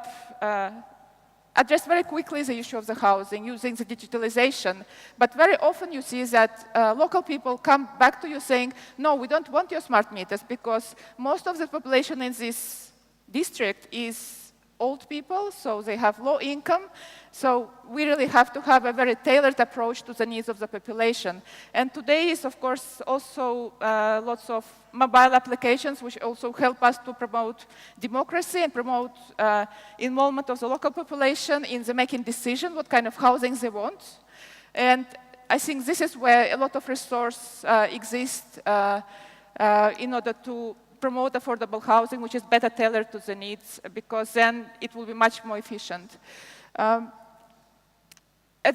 Speaker 4: address very quickly the issue of the housing using the digitalization. But very often you see that local people come back to you saying, no, we don't want your smart meters because most of the population in this district is old people, so they have low income. So we really have to have a very tailored approach to the needs of the population. And today is, of course, also lots of mobile applications which also help us to promote democracy and promote involvement of the local population in the making decision what kind of housing they want. And I think this is where a lot of resource exists in order to promote affordable housing, which is better tailored to the needs, because then it will be much more efficient. At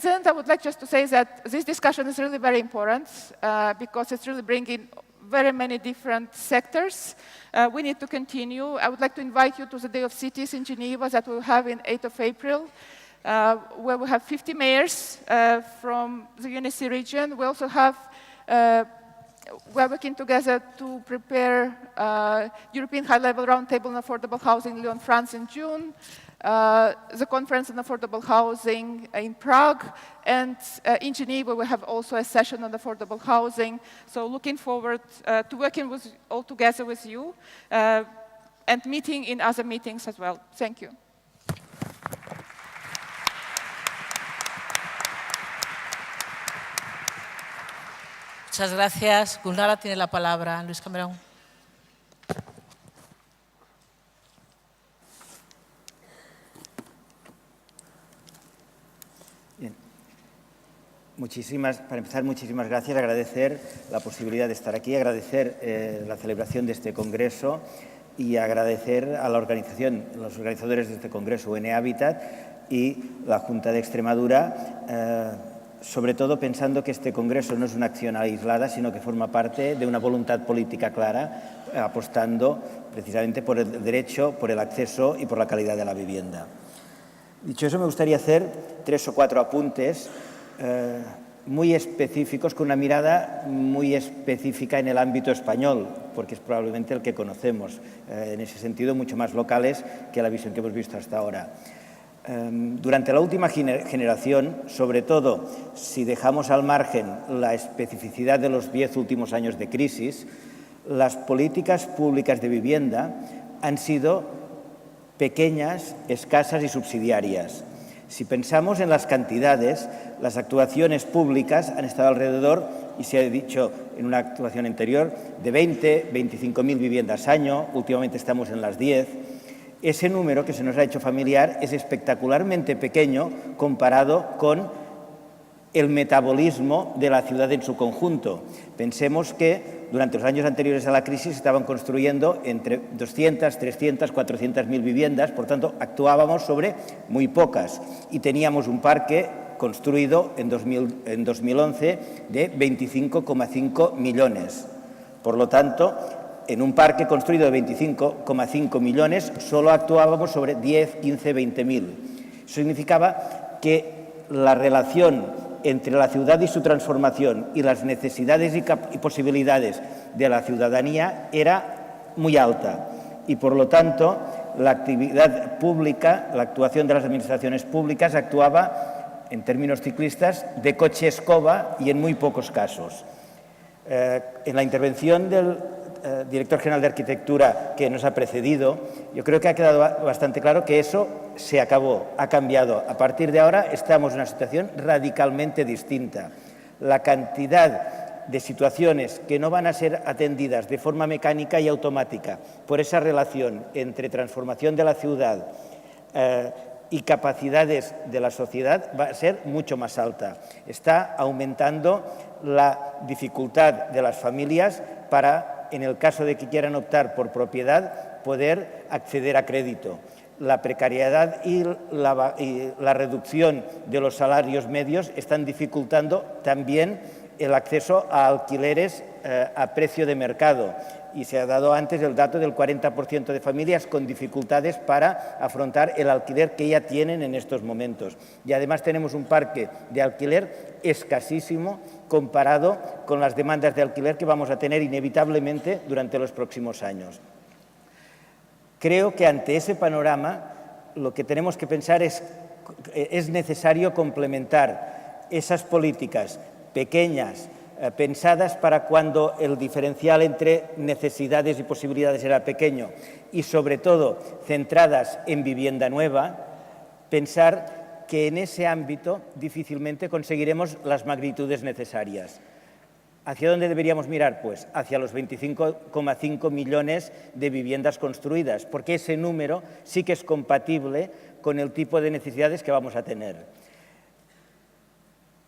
Speaker 4: the end, I would like just to say that this discussion is really very important because it's really bringing very many different sectors. We need to continue. I would like to invite you to the Day of Cities in Geneva that we'll have in 8th of April, where we have 50 mayors from the UNEC region. We also have we're working together to prepare European high-level roundtable on affordable housing in Lyon, France in June, the conference on affordable housing in Prague, and in Geneva we have also a session on affordable housing. So looking forward to working all together with you and meeting in other meetings as well. Thank you.
Speaker 2: Muchas gracias. Gulnara tiene la palabra. Luis Camerón.
Speaker 5: Bien. Para empezar, muchísimas gracias. Agradecer la posibilidad de estar aquí, agradecer la celebración de este congreso y agradecer a la organización, los organizadores de este congreso, UN Habitat y la Junta de Extremadura, sobre todo pensando que este congreso no es una acción aislada, sino que forma parte de una voluntad política clara, apostando precisamente por el derecho, por el acceso y por la calidad de la vivienda. Dicho eso, me gustaría hacer 3 o 4 apuntes muy específicos, con una mirada muy específica en el ámbito español, porque es probablemente el que conocemos, en ese sentido mucho más locales que la visión que hemos visto hasta ahora. Durante la última generación, sobre todo si dejamos al margen la especificidad de los 10 últimos años de crisis, las políticas públicas de vivienda han sido pequeñas, escasas y subsidiarias. Si pensamos en las cantidades, las actuaciones públicas han estado alrededor, y se ha dicho en una actuación anterior, de 20, 25.000 viviendas año, últimamente estamos en las 10. Ese número que se nos ha hecho familiar es espectacularmente pequeño comparado con el metabolismo de la ciudad en su conjunto. Pensemos que durante los años anteriores a la crisis estaban construyendo entre 200, 300, 400.000 viviendas, por tanto actuábamos sobre muy pocas y teníamos un parque construido en 2011 de 25,5 millones. Por lo tanto, en un parque construido de 25,5 millones solo actuábamos sobre 10, 15, 20.000. Eso significaba que la relación entre la ciudad y su transformación y las necesidades y posibilidades de la ciudadanía era muy alta y, por lo tanto, la actividad pública, la actuación de las administraciones públicas actuaba, en términos ciclistas, de coche escoba y en muy pocos casos. En la intervención del director general de Arquitectura que nos ha precedido, yo creo que ha quedado bastante claro que eso se acabó, ha cambiado. A partir de ahora estamos en una situación radicalmente distinta. La cantidad de situaciones que no van a ser atendidas de forma mecánica y automática por esa relación entre transformación de la ciudad y capacidades de la sociedad va a ser mucho más alta. Está aumentando la dificultad de las familias para, en el caso de que quieran optar por propiedad, poder acceder a crédito. La precariedad y la reducción de los salarios medios están dificultando también el acceso a alquileres a precio de mercado. Y se ha dado antes el dato del 40% de familias con dificultades para afrontar el alquiler que ya tienen en estos momentos. Y además tenemos un parque de alquiler escasísimo comparado con las demandas de alquiler que vamos a tener inevitablemente durante los próximos años. Creo que ante ese panorama lo que tenemos que pensar es es necesario complementar esas políticas pequeñas, pensadas para cuando el diferencial entre necesidades y posibilidades era pequeño y, sobre todo, centradas en vivienda nueva, pensar que en ese ámbito difícilmente conseguiremos las magnitudes necesarias. ¿Hacia dónde deberíamos mirar? Pues hacia los 25,5 millones de viviendas construidas, porque ese número sí que es compatible con el tipo de necesidades que vamos a tener.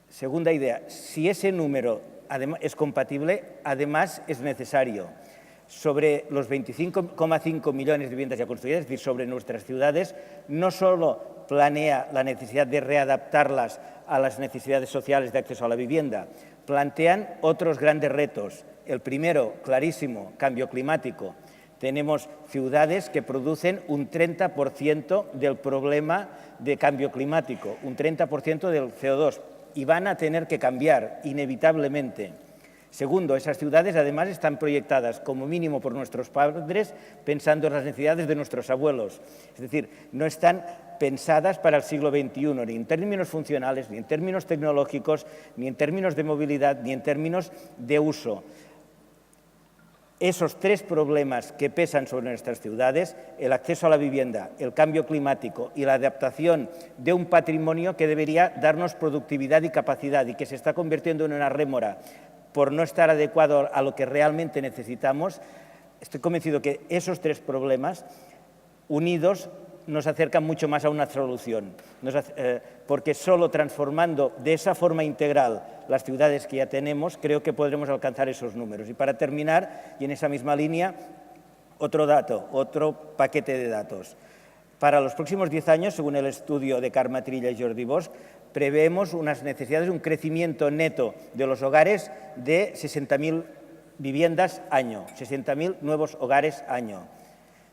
Speaker 5: Segunda idea, si ese número es compatible, además es necesario. Sobre los 25,5 millones de viviendas ya construidas, es decir, sobre nuestras ciudades, no solo planea la necesidad de readaptarlas a las necesidades sociales de acceso a la vivienda, plantean otros grandes retos. El primero, clarísimo, cambio climático. Tenemos ciudades que producen un 30% del problema de cambio climático, un 30% del CO2, y van a tener que cambiar inevitablemente. Segundo, esas ciudades además están proyectadas como mínimo por nuestros padres pensando en las necesidades de nuestros abuelos. Es decir, no están pensadas para el siglo XXI, ni en términos funcionales, ni en términos tecnológicos, ni en términos de movilidad, ni en términos de uso. Esos tres problemas que pesan sobre nuestras ciudades, el acceso a la vivienda, el cambio climático y la adaptación de un patrimonio que debería darnos productividad y capacidad y que se está convirtiendo en una rémora por no estar adecuado a lo que realmente necesitamos, estoy convencido que esos tres problemas unidos nos acercan mucho más a una solución, porque solo transformando de esa forma integral las ciudades que ya tenemos, creo que podremos alcanzar esos números. Y para terminar, y en esa misma línea, otro dato, otro paquete de datos. Para los próximos 10 años, según el estudio de Carme Trilla y Jordi Bosch, preveemos unas necesidades, un crecimiento neto de los hogares de 60.000 viviendas año, 60.000 nuevos hogares año.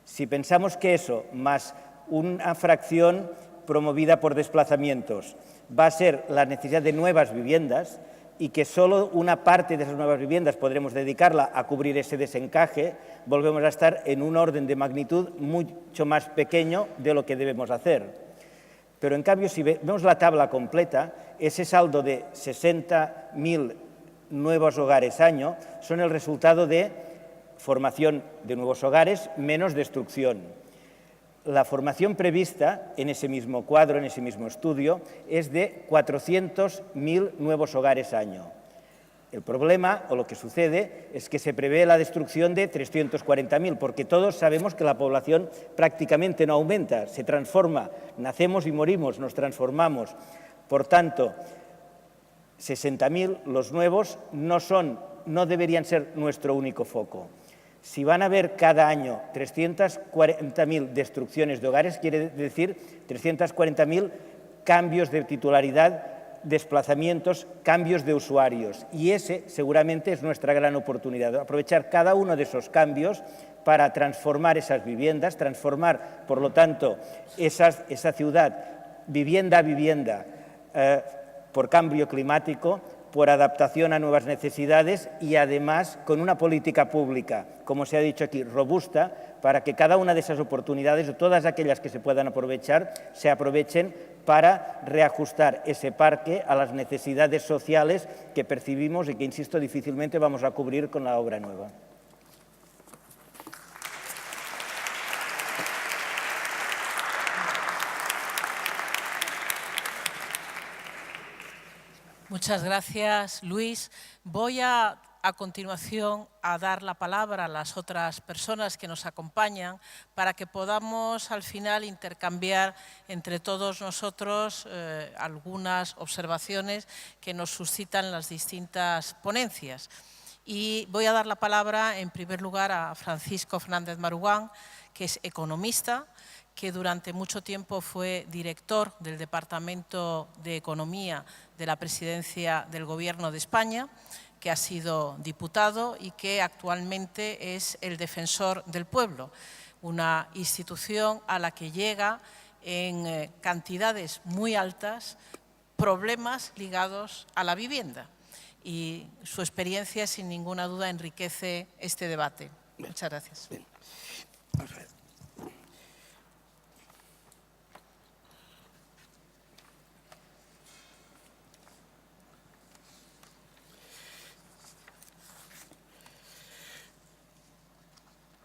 Speaker 5: Si pensamos que eso, más una fracción promovida por desplazamientos, va a ser la necesidad de nuevas viviendas y que solo una parte de esas nuevas viviendas podremos dedicarla a cubrir ese desencaje, volvemos a estar en un orden de magnitud mucho más pequeño de lo que debemos hacer. Pero, en cambio, si vemos la tabla completa, ese saldo de 60.000 nuevos hogares año son el resultado de formación de nuevos hogares menos destrucción. La formación prevista en ese mismo cuadro, en ese mismo estudio, es de 400.000 nuevos hogares año. El problema, o lo que sucede, es que se prevé la destrucción de 340.000, porque todos sabemos que la población prácticamente no aumenta, se transforma, nacemos y morimos, nos transformamos. Por tanto, 60.000, los nuevos, no deberían ser nuestro único foco. Si van a haber cada año 340.000 destrucciones de hogares, quiere decir 340.000 cambios de titularidad, desplazamientos, cambios de usuarios. Y ese seguramente es nuestra gran oportunidad, aprovechar cada uno de esos cambios para transformar esas viviendas, transformar, por lo tanto, esa ciudad vivienda a vivienda por cambio climático, por adaptación a nuevas necesidades y, además, con una política pública, como se ha dicho aquí, robusta, para que cada una de esas oportunidades, o todas aquellas que se puedan aprovechar, se aprovechen para reajustar ese parque a las necesidades sociales que percibimos y que, insisto, difícilmente vamos a cubrir con la obra nueva.
Speaker 2: Muchas gracias, Luis. Voy a continuación a dar la palabra a las otras personas que nos acompañan para que podamos al final intercambiar entre todos nosotros algunas observaciones que nos suscitan las distintas ponencias. Y voy a dar la palabra en primer lugar a Francisco Fernández Marugán, que es economista, que durante mucho tiempo fue director del Departamento de Economía de la Presidencia del Gobierno de España, que ha sido diputado y que actualmente es el Defensor del Pueblo, una institución a la que llega en cantidades muy altas problemas ligados a la vivienda. Y su experiencia, sin ninguna duda, enriquece este debate. Muchas gracias.
Speaker 6: Bien. Vamos a ver.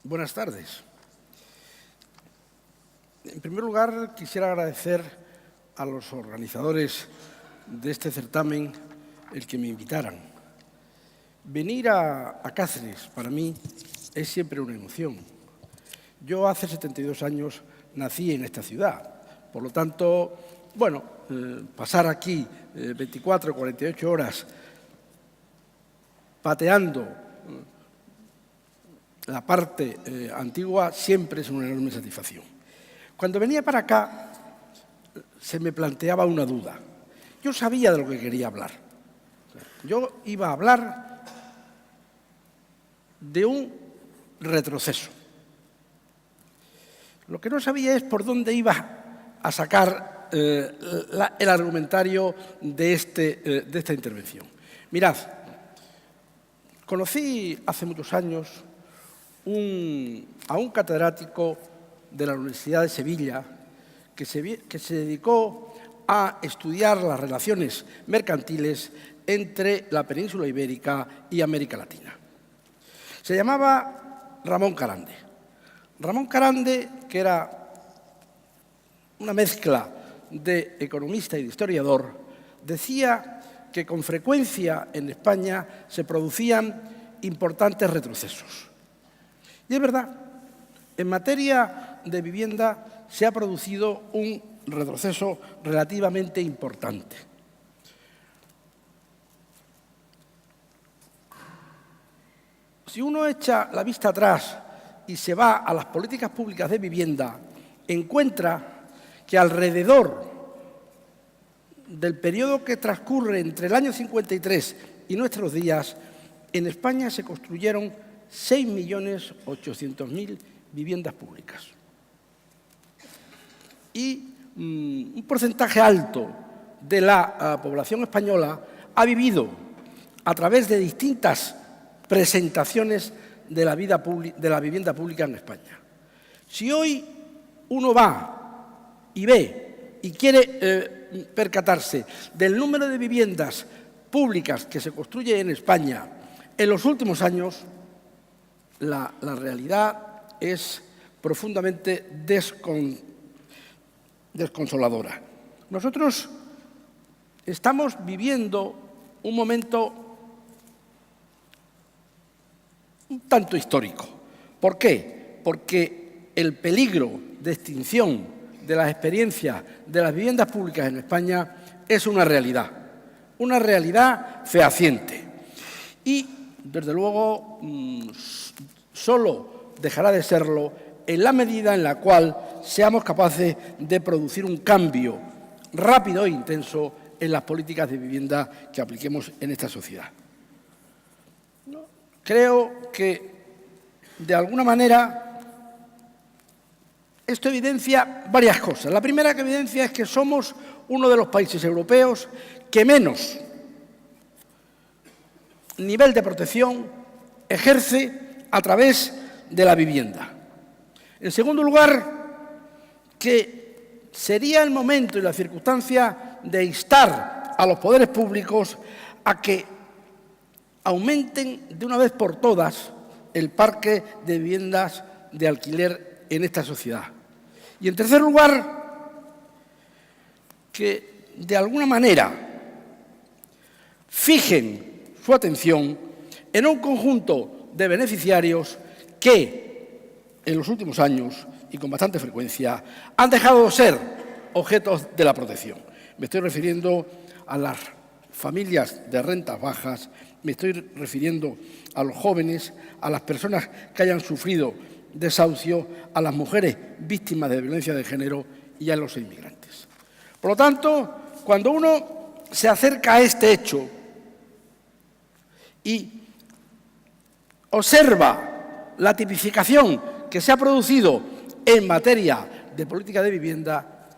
Speaker 6: Buenas tardes. En primer lugar, quisiera agradecer a los organizadores de este certamen el que me invitaran. Venir a Cáceres, para mí, es siempre una emoción. Yo hace 72 años nací en esta ciudad. Por lo tanto, bueno, pasar aquí 24 o 48 horas pateando la parte antigua siempre es una enorme satisfacción. Cuando venía para acá, se me planteaba una duda. Yo sabía de lo que quería hablar. Yo iba a hablar de un retroceso. Lo que no sabía es por dónde iba a sacar el argumentario de esta intervención. Mirad, conocí hace muchos años a un catedrático de la Universidad de Sevilla que se dedicó a estudiar las relaciones mercantiles entre la península ibérica y América Latina. Se llamaba Ramón Carande. Ramón Carande, que era una mezcla de economista y de historiador, decía que con frecuencia en España se producían importantes retrocesos. Y es verdad, en materia de vivienda se ha producido un retroceso relativamente importante. Si uno echa la vista atrás y se va a las políticas públicas de vivienda, encuentra que alrededor del periodo que transcurre entre el año 53 y nuestros días, en España se construyeron 6.800.000 viviendas públicas. Y un porcentaje alto de la población española ha vivido a través de distintas presentaciones de la vivienda pública en España. Si hoy uno va y ve y quiere percatarse del número de viviendas públicas que se construye en España en los últimos años, la realidad es profundamente desconsoladora. Nosotros estamos viviendo un momento un tanto histórico. ¿Por qué? Porque el peligro de extinción de las experiencias de las viviendas públicas en España es una realidad fehaciente. Y, desde luego, solo dejará de serlo en la medida en la cual seamos capaces de producir un cambio rápido e intenso en las políticas de vivienda que apliquemos en esta sociedad. Creo que, de alguna manera, esto evidencia varias cosas. La primera que evidencia es que somos uno de los países europeos que menos nivel de protección ejerce a través de la vivienda. En segundo lugar, que sería el momento y la circunstancia de instar a los poderes públicos a que aumenten de una vez por todas el parque de viviendas de alquiler en esta sociedad. Y en tercer lugar, que de alguna manera fijen su atención en un conjunto de beneficiarios que en los últimos años y con bastante frecuencia han dejado de ser objetos de la protección. Me estoy refiriendo a las familias de rentas bajas, me estoy refiriendo a los jóvenes, a las personas que hayan sufrido desahucio, a las mujeres víctimas de violencia de género y a los inmigrantes. Por lo tanto, cuando uno se acerca a este hecho y observa la tipificación que se ha producido en materia de política de vivienda,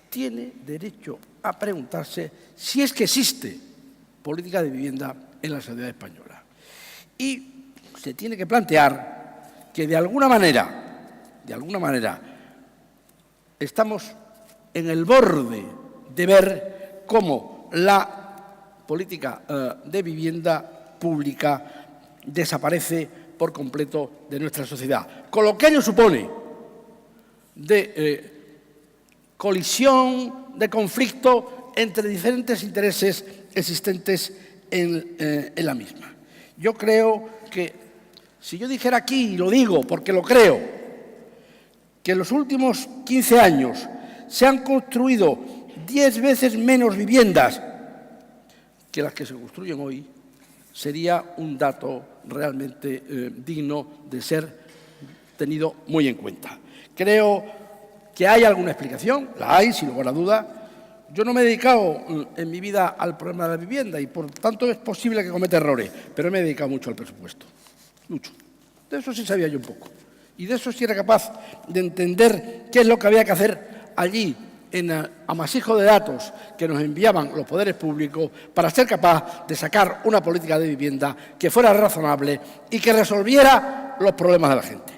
Speaker 6: tiene derecho a preguntarse si es que existe política de vivienda en la sociedad española. Y se tiene que plantear que de alguna manera, estamos en el borde de ver cómo la política de vivienda pública desaparece por completo de nuestra sociedad. con lo que ello supone de colisión, de conflicto entre diferentes intereses existentes en la misma. Yo creo que, si yo dijera aquí, y lo digo porque lo creo, que en los últimos 15 años se han construido 10 veces menos viviendas que las que se construyen hoy, sería un dato realmente digno de ser tenido muy en cuenta. Creo que hay alguna explicación, la hay, sin lugar a duda. Yo no me he dedicado en mi vida al problema de la vivienda y, por tanto, es posible que cometa errores, pero me he dedicado mucho al presupuesto, mucho. De eso sí sabía yo un poco. Y de eso sí era capaz de entender qué es lo que había que hacer allí, en amasijo de datos que nos enviaban los poderes públicos, para ser capaz de sacar una política de vivienda que fuera razonable y que resolviera los problemas de la gente.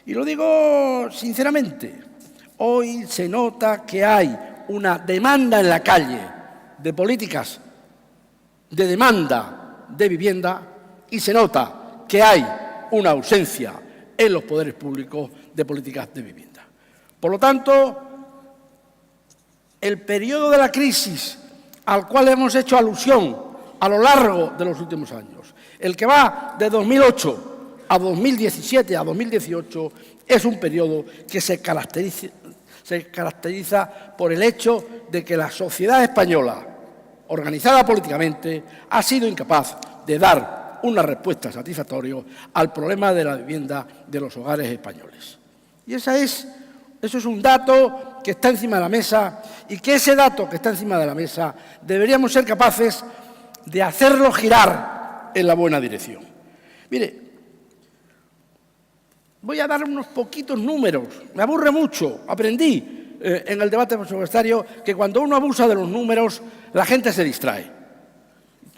Speaker 6: Y lo digo sinceramente, hoy se nota que hay una demanda en la calle de políticas de demanda de vivienda y se nota que hay una ausencia en los poderes públicos de políticas de vivienda. Por lo tanto, el periodo de la crisis al cual hemos hecho alusión a lo largo de los últimos años, el que va de 2008 a 2017 a 2018, es un periodo que se caracteriza por el hecho de que la sociedad española, organizada políticamente, ha sido incapaz de dar una respuesta satisfactoria al problema de la vivienda de los hogares españoles. Y eso es un dato que está encima de la mesa y que ese dato que está encima de la mesa deberíamos ser capaces de hacerlo girar en la buena dirección. Mire, voy a dar unos poquitos números. Me aburre mucho. Aprendí en el debate presupuestario que cuando uno abusa de los números, la gente se distrae.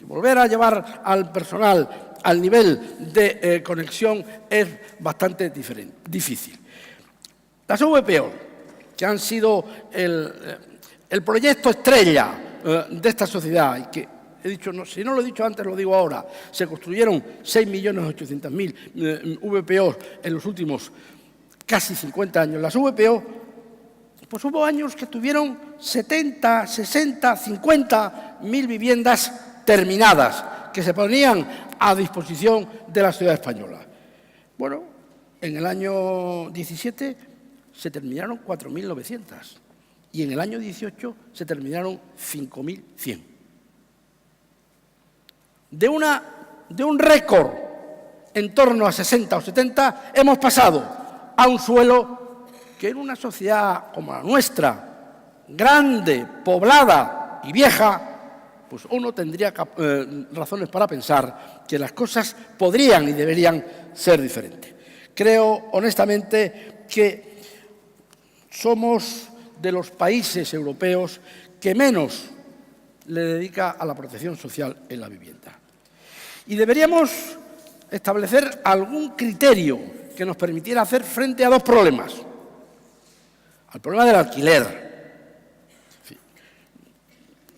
Speaker 6: Volver a llevar al personal al nivel de conexión es bastante difícil. Las VPO, que han sido el proyecto estrella de esta sociedad y que he dicho, si no lo he dicho antes, lo digo ahora, se construyeron 6.800.000 VPO en los últimos casi 50 años. Las VPO, pues hubo años que tuvieron 70, 60, 50.000 viviendas terminadas que se ponían a disposición de la sociedad española. Bueno, en el año 17 se terminaron 4.900 y en el año 18 se terminaron 5.100. De un récord en torno a 60 o 70 hemos pasado a un suelo que en una sociedad como la nuestra, grande, poblada y vieja, pues uno tendría razones para pensar que las cosas podrían y deberían ser diferentes. Creo, honestamente, que somos de los países europeos que menos le dedica a la protección social en la vivienda. Y deberíamos establecer algún criterio que nos permitiera hacer frente a dos problemas. Al problema del alquiler.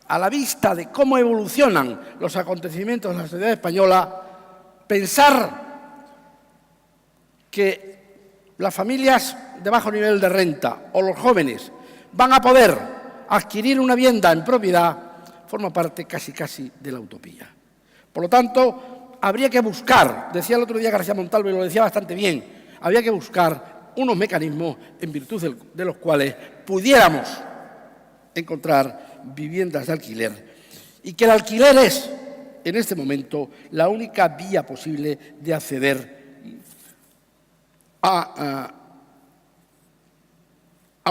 Speaker 6: A la vista de cómo evolucionan los acontecimientos en la sociedad española, pensar que las familias de bajo nivel de renta o los jóvenes van a poder adquirir una vivienda en propiedad forma parte casi de la utopía. Por lo tanto, habría que buscar, decía el otro día García Montalvo y lo decía bastante bien, habría que buscar unos mecanismos en virtud de los cuales pudiéramos encontrar viviendas de alquiler y que el alquiler es, en este momento, la única vía posible de acceder a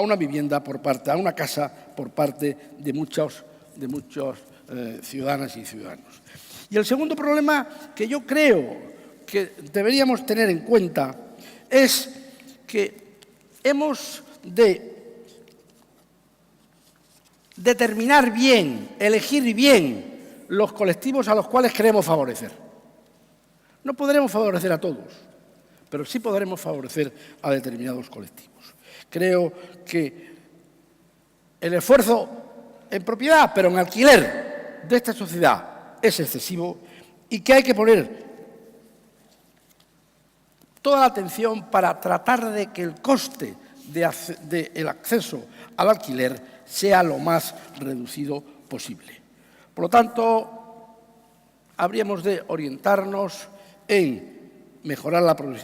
Speaker 6: una vivienda a una casa por parte de muchos ciudadanas y ciudadanos. Y el segundo problema que yo creo que deberíamos tener en cuenta es que hemos de determinar bien, elegir bien los colectivos a los cuales queremos favorecer. No podremos favorecer a todos, pero sí podremos favorecer a determinados colectivos. Creo que el esfuerzo en propiedad, pero en alquiler de esta sociedad es excesivo y que hay que poner toda la atención para tratar de que el coste del acceso al alquiler sea lo más reducido posible. Por lo tanto, habríamos de orientarnos en mejorar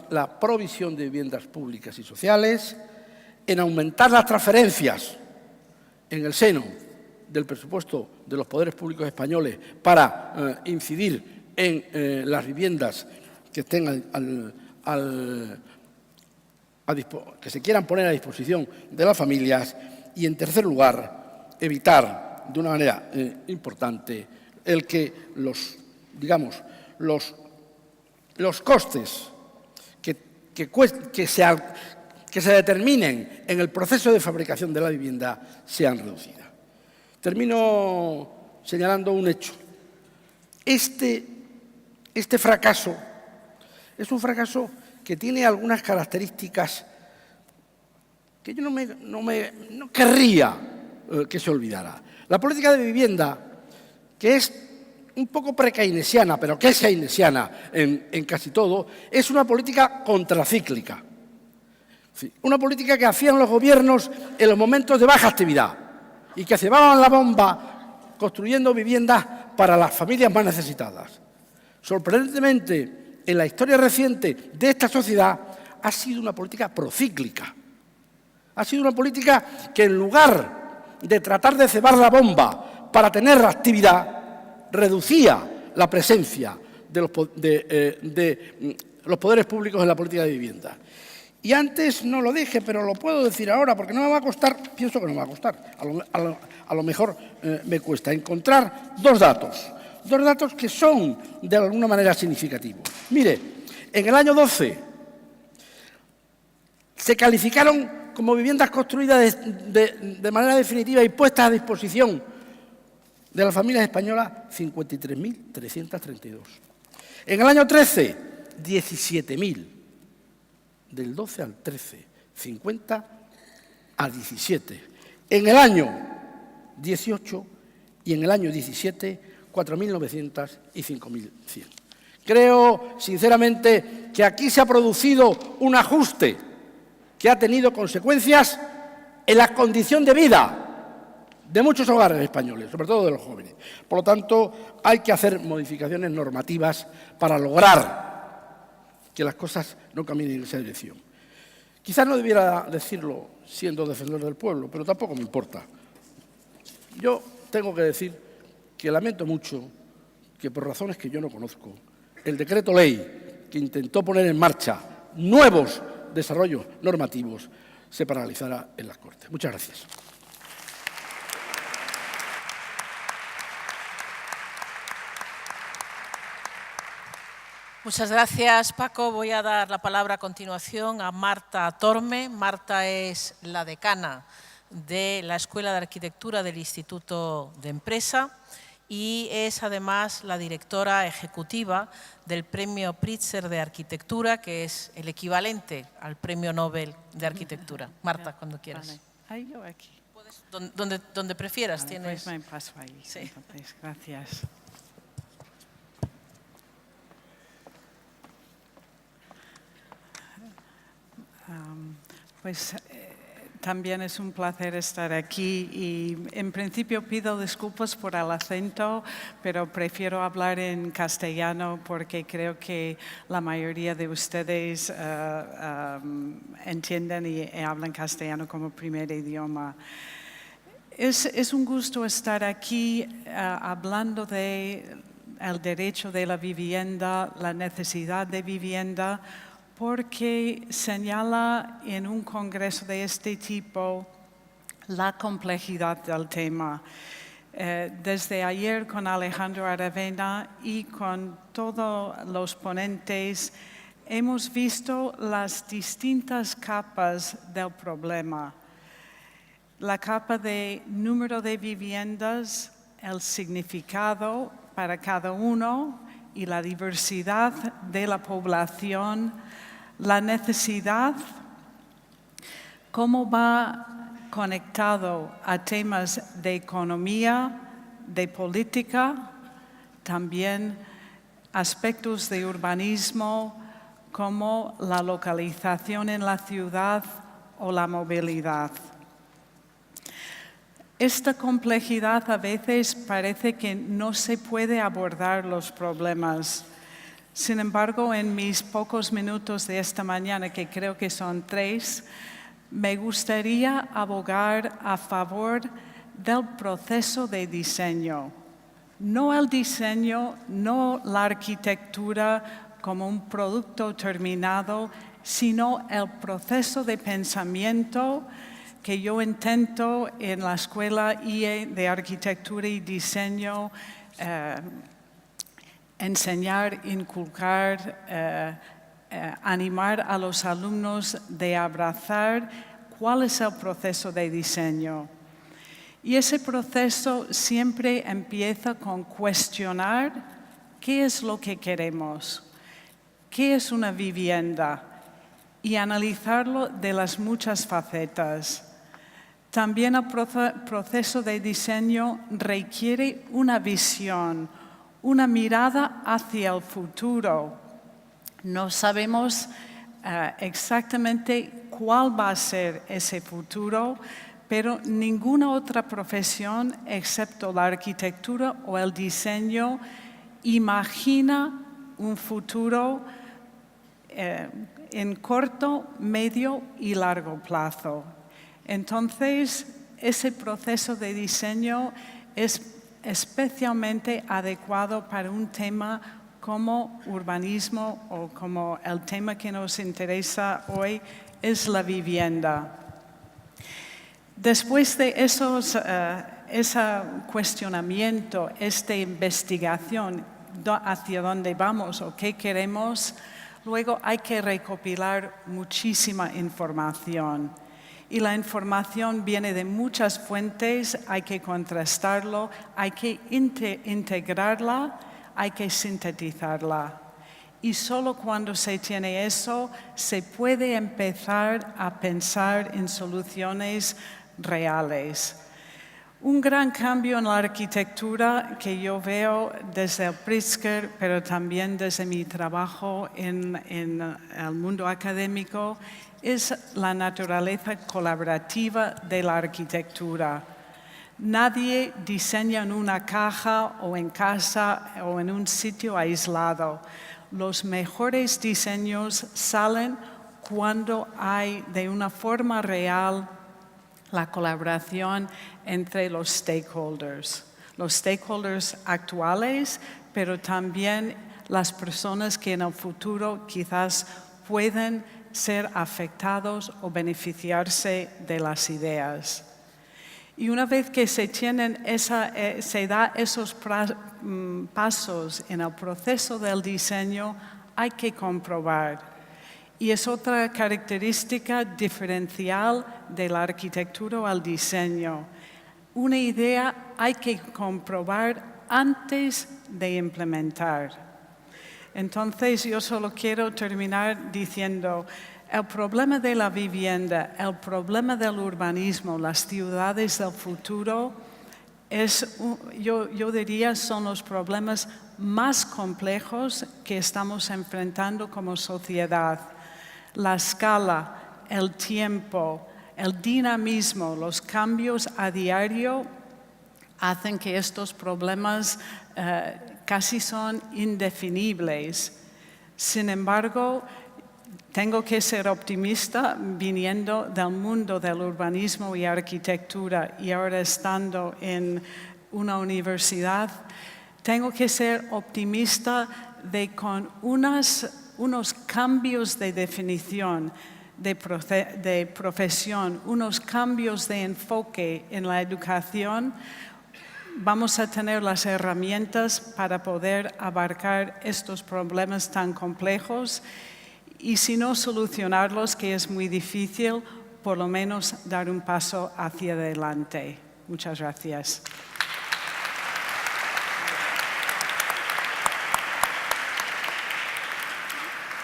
Speaker 6: la provisión de viviendas públicas y sociales, en aumentar las transferencias en el seno del presupuesto de los poderes públicos españoles para incidir en las viviendas que estén que se quieran poner a disposición de las familias, y, en tercer lugar, evitar de una manera importante el que los costes que se determinen en el proceso de fabricación de la vivienda sean reducidas. Termino señalando un hecho. Este fracaso es un fracaso que tiene algunas características que yo no querría que se olvidara. La política de vivienda, que es un poco pre-keynesiana, pero que es keynesiana en casi todo, es una política contracíclica. Sí, una política que hacían los gobiernos en los momentos de baja actividad y que cebaban la bomba construyendo viviendas para las familias más necesitadas. Sorprendentemente, en la historia reciente de esta sociedad, ha sido una política procíclica. Ha sido una política que, en lugar de tratar de cebar la bomba para tener actividad, reducía la presencia de los poderes públicos en la política de vivienda. Y antes no lo dije, pero lo puedo decir ahora, porque no me va a costar, pienso que no me va a costar, a lo mejor me cuesta encontrar dos datos que son de alguna manera significativos. Mire, en el año 12 se calificaron como viviendas construidas de manera definitiva y puestas a disposición de las familias españolas 53.332. En el año 13, 17.000. Del 12 al 13, 50 a 17. En el año 18 y en el año 17, 4.900 y 5.100. Creo, sinceramente, que aquí se ha producido un ajuste que ha tenido consecuencias en la condición de vida de muchos hogares españoles, sobre todo de los jóvenes. Por lo tanto, hay que hacer modificaciones normativas para lograr que las cosas no caminen en esa dirección. Quizás no debiera decirlo siendo defensor del pueblo, pero tampoco me importa. Yo tengo que decir que lamento mucho que, por razones que yo no conozco, el decreto ley que intentó poner en marcha nuevos desarrollos normativos se paralizara en las Cortes. Muchas gracias.
Speaker 2: Muchas gracias, Paco. Voy a dar la palabra a continuación a Marta Torme. Marta es la decana de la Escuela de Arquitectura del Instituto de Empresa y es además la directora ejecutiva del Premio Pritzker de Arquitectura, que es el equivalente al Premio Nobel de Arquitectura. Marta, cuando quieras.
Speaker 7: Vale. Ahí o aquí.
Speaker 2: Puedes, donde prefieras.
Speaker 7: Vale,
Speaker 2: tienes.
Speaker 7: pues me paso ahí.
Speaker 2: Sí.
Speaker 7: Entonces, gracias. También es un placer estar aquí y en principio pido disculpas por el acento, pero prefiero hablar en castellano porque creo que la mayoría de ustedes entienden y hablan castellano como primer idioma. Es un gusto estar aquí hablando de el derecho de la vivienda, la necesidad de vivienda, porque señala en un congreso de este tipo la complejidad del tema. Desde ayer con Alejandro Aravena y con todos los ponentes hemos visto las distintas capas del problema. La capa de número de viviendas, el significado para cada uno y la diversidad de la población, la necesidad, cómo va conectado a temas de economía, de política, también aspectos de urbanismo, como la localización en la ciudad o la movilidad. Esta complejidad a veces parece que no se puede abordar los problemas. Sin embargo, en mis pocos minutos de esta mañana, que creo que son 3, me gustaría abogar a favor del proceso de diseño. No el diseño, no la arquitectura como un producto terminado, sino el proceso de pensamiento que yo intento en la Escuela IE de Arquitectura y Diseño enseñar, inculcar, animar a los alumnos de abrazar cuál es el proceso de diseño. Y ese proceso siempre empieza con cuestionar qué es lo que queremos, qué es una vivienda y analizarlo de las muchas facetas. También el proceso de diseño requiere una visión, una mirada hacia el futuro. No sabemos exactamente cuál va a ser ese futuro, pero ninguna otra profesión, excepto la arquitectura o el diseño, imagina un futuro en corto, medio y largo plazo. Entonces, ese proceso de diseño es especialmente adecuado para un tema como urbanismo o como el tema que nos interesa hoy es la vivienda. Después de ese cuestionamiento, esta investigación hacia dónde vamos o qué queremos, luego hay que recopilar muchísima información. Y la información viene de muchas fuentes, hay que contrastarlo, hay que integrarla, hay que sintetizarla. Y solo cuando se tiene eso, se puede empezar a pensar en soluciones reales. Un gran cambio en la arquitectura que yo veo desde el Pritzker, pero también desde mi trabajo en el mundo académico, es la naturaleza colaborativa de la arquitectura. Nadie diseña en una caja o en casa o en un sitio aislado. Los mejores diseños salen cuando hay de una forma real la colaboración entre los stakeholders actuales, pero también las personas que en el futuro quizás pueden ser afectados o beneficiarse de las ideas. Y una vez que se da esos pasos en el proceso del diseño, hay que comprobar. Y es otra característica diferencial de la arquitectura o el diseño. Una idea hay que comprobar antes de implementar. Entonces, yo solo quiero terminar diciendo, el problema de la vivienda, el problema del urbanismo, las ciudades del futuro, yo diría son los problemas más complejos que estamos enfrentando como sociedad. La escala, el tiempo, el dinamismo, los cambios a diario hacen que estos problemas casi son indefinibles. Sin embargo, tengo que ser optimista viniendo del mundo del urbanismo y arquitectura y ahora estando en una universidad. Tengo que ser optimista de con unos cambios de definición, de profesión, unos cambios de enfoque en la educación, vamos a tener las herramientas para poder abarcar estos problemas tan complejos y si no solucionarlos, que es muy difícil, por lo menos dar un paso hacia adelante. Muchas gracias.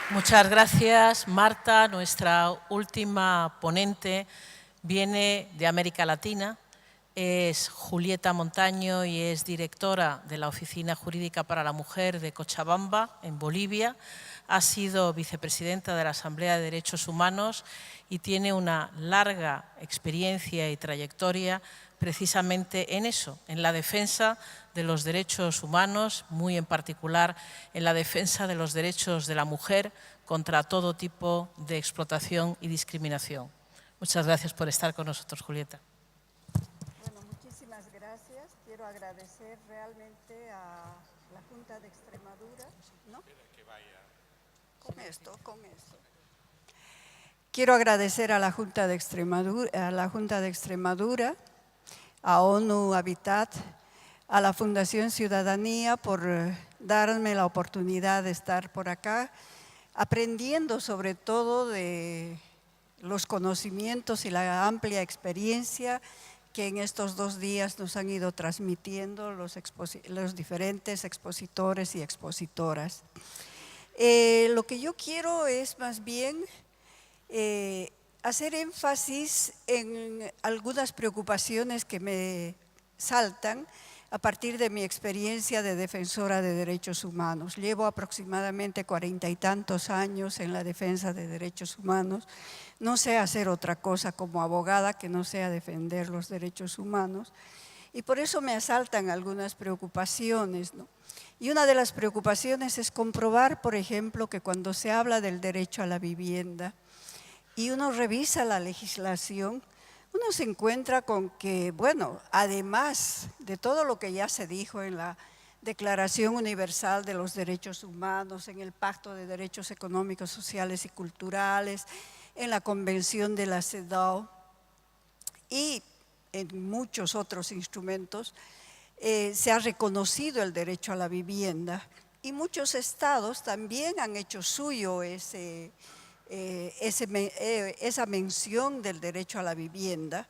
Speaker 2: Muchas gracias, Marta. Nuestra última ponente viene de América Latina, es Julieta Montaño y es directora de la Oficina Jurídica para la Mujer de Cochabamba, en Bolivia. Ha sido vicepresidenta de la Asamblea de Derechos Humanos y tiene una larga experiencia y trayectoria precisamente en eso, en la defensa de los derechos humanos, muy en particular en la defensa de los derechos de la mujer contra todo tipo de explotación y discriminación. Muchas gracias por estar con nosotros, Julieta.
Speaker 8: Bueno, muchísimas gracias. Quiero agradecer realmente a la Junta de Extremadura, ¿no? Con esto. Quiero agradecer a la Junta de Extremadura, a ONU Habitat, a la Fundación Ciudadanía por darme la oportunidad de estar por acá, aprendiendo sobre todo de los conocimientos y la amplia experiencia que en estos 2 días nos han ido transmitiendo los diferentes expositores y expositoras. Lo que yo quiero es más bien hacer énfasis en algunas preocupaciones que me saltan a partir de mi experiencia de defensora de derechos humanos. Llevo aproximadamente 40 y tantos años en la defensa de derechos humanos. No sé hacer otra cosa como abogada que no sea defender los derechos humanos. Y por eso me asaltan algunas preocupaciones, ¿no? Y una de las preocupaciones es comprobar, por ejemplo, que cuando se habla del derecho a la vivienda y uno revisa la legislación, uno se encuentra con que, bueno, además de todo lo que ya se dijo en la Declaración Universal de los Derechos Humanos, en el Pacto de Derechos Económicos, Sociales y Culturales, en la Convención de la CEDAW y en muchos otros instrumentos, se ha reconocido el derecho a la vivienda y muchos estados también han hecho suyo esa mención del derecho a la vivienda.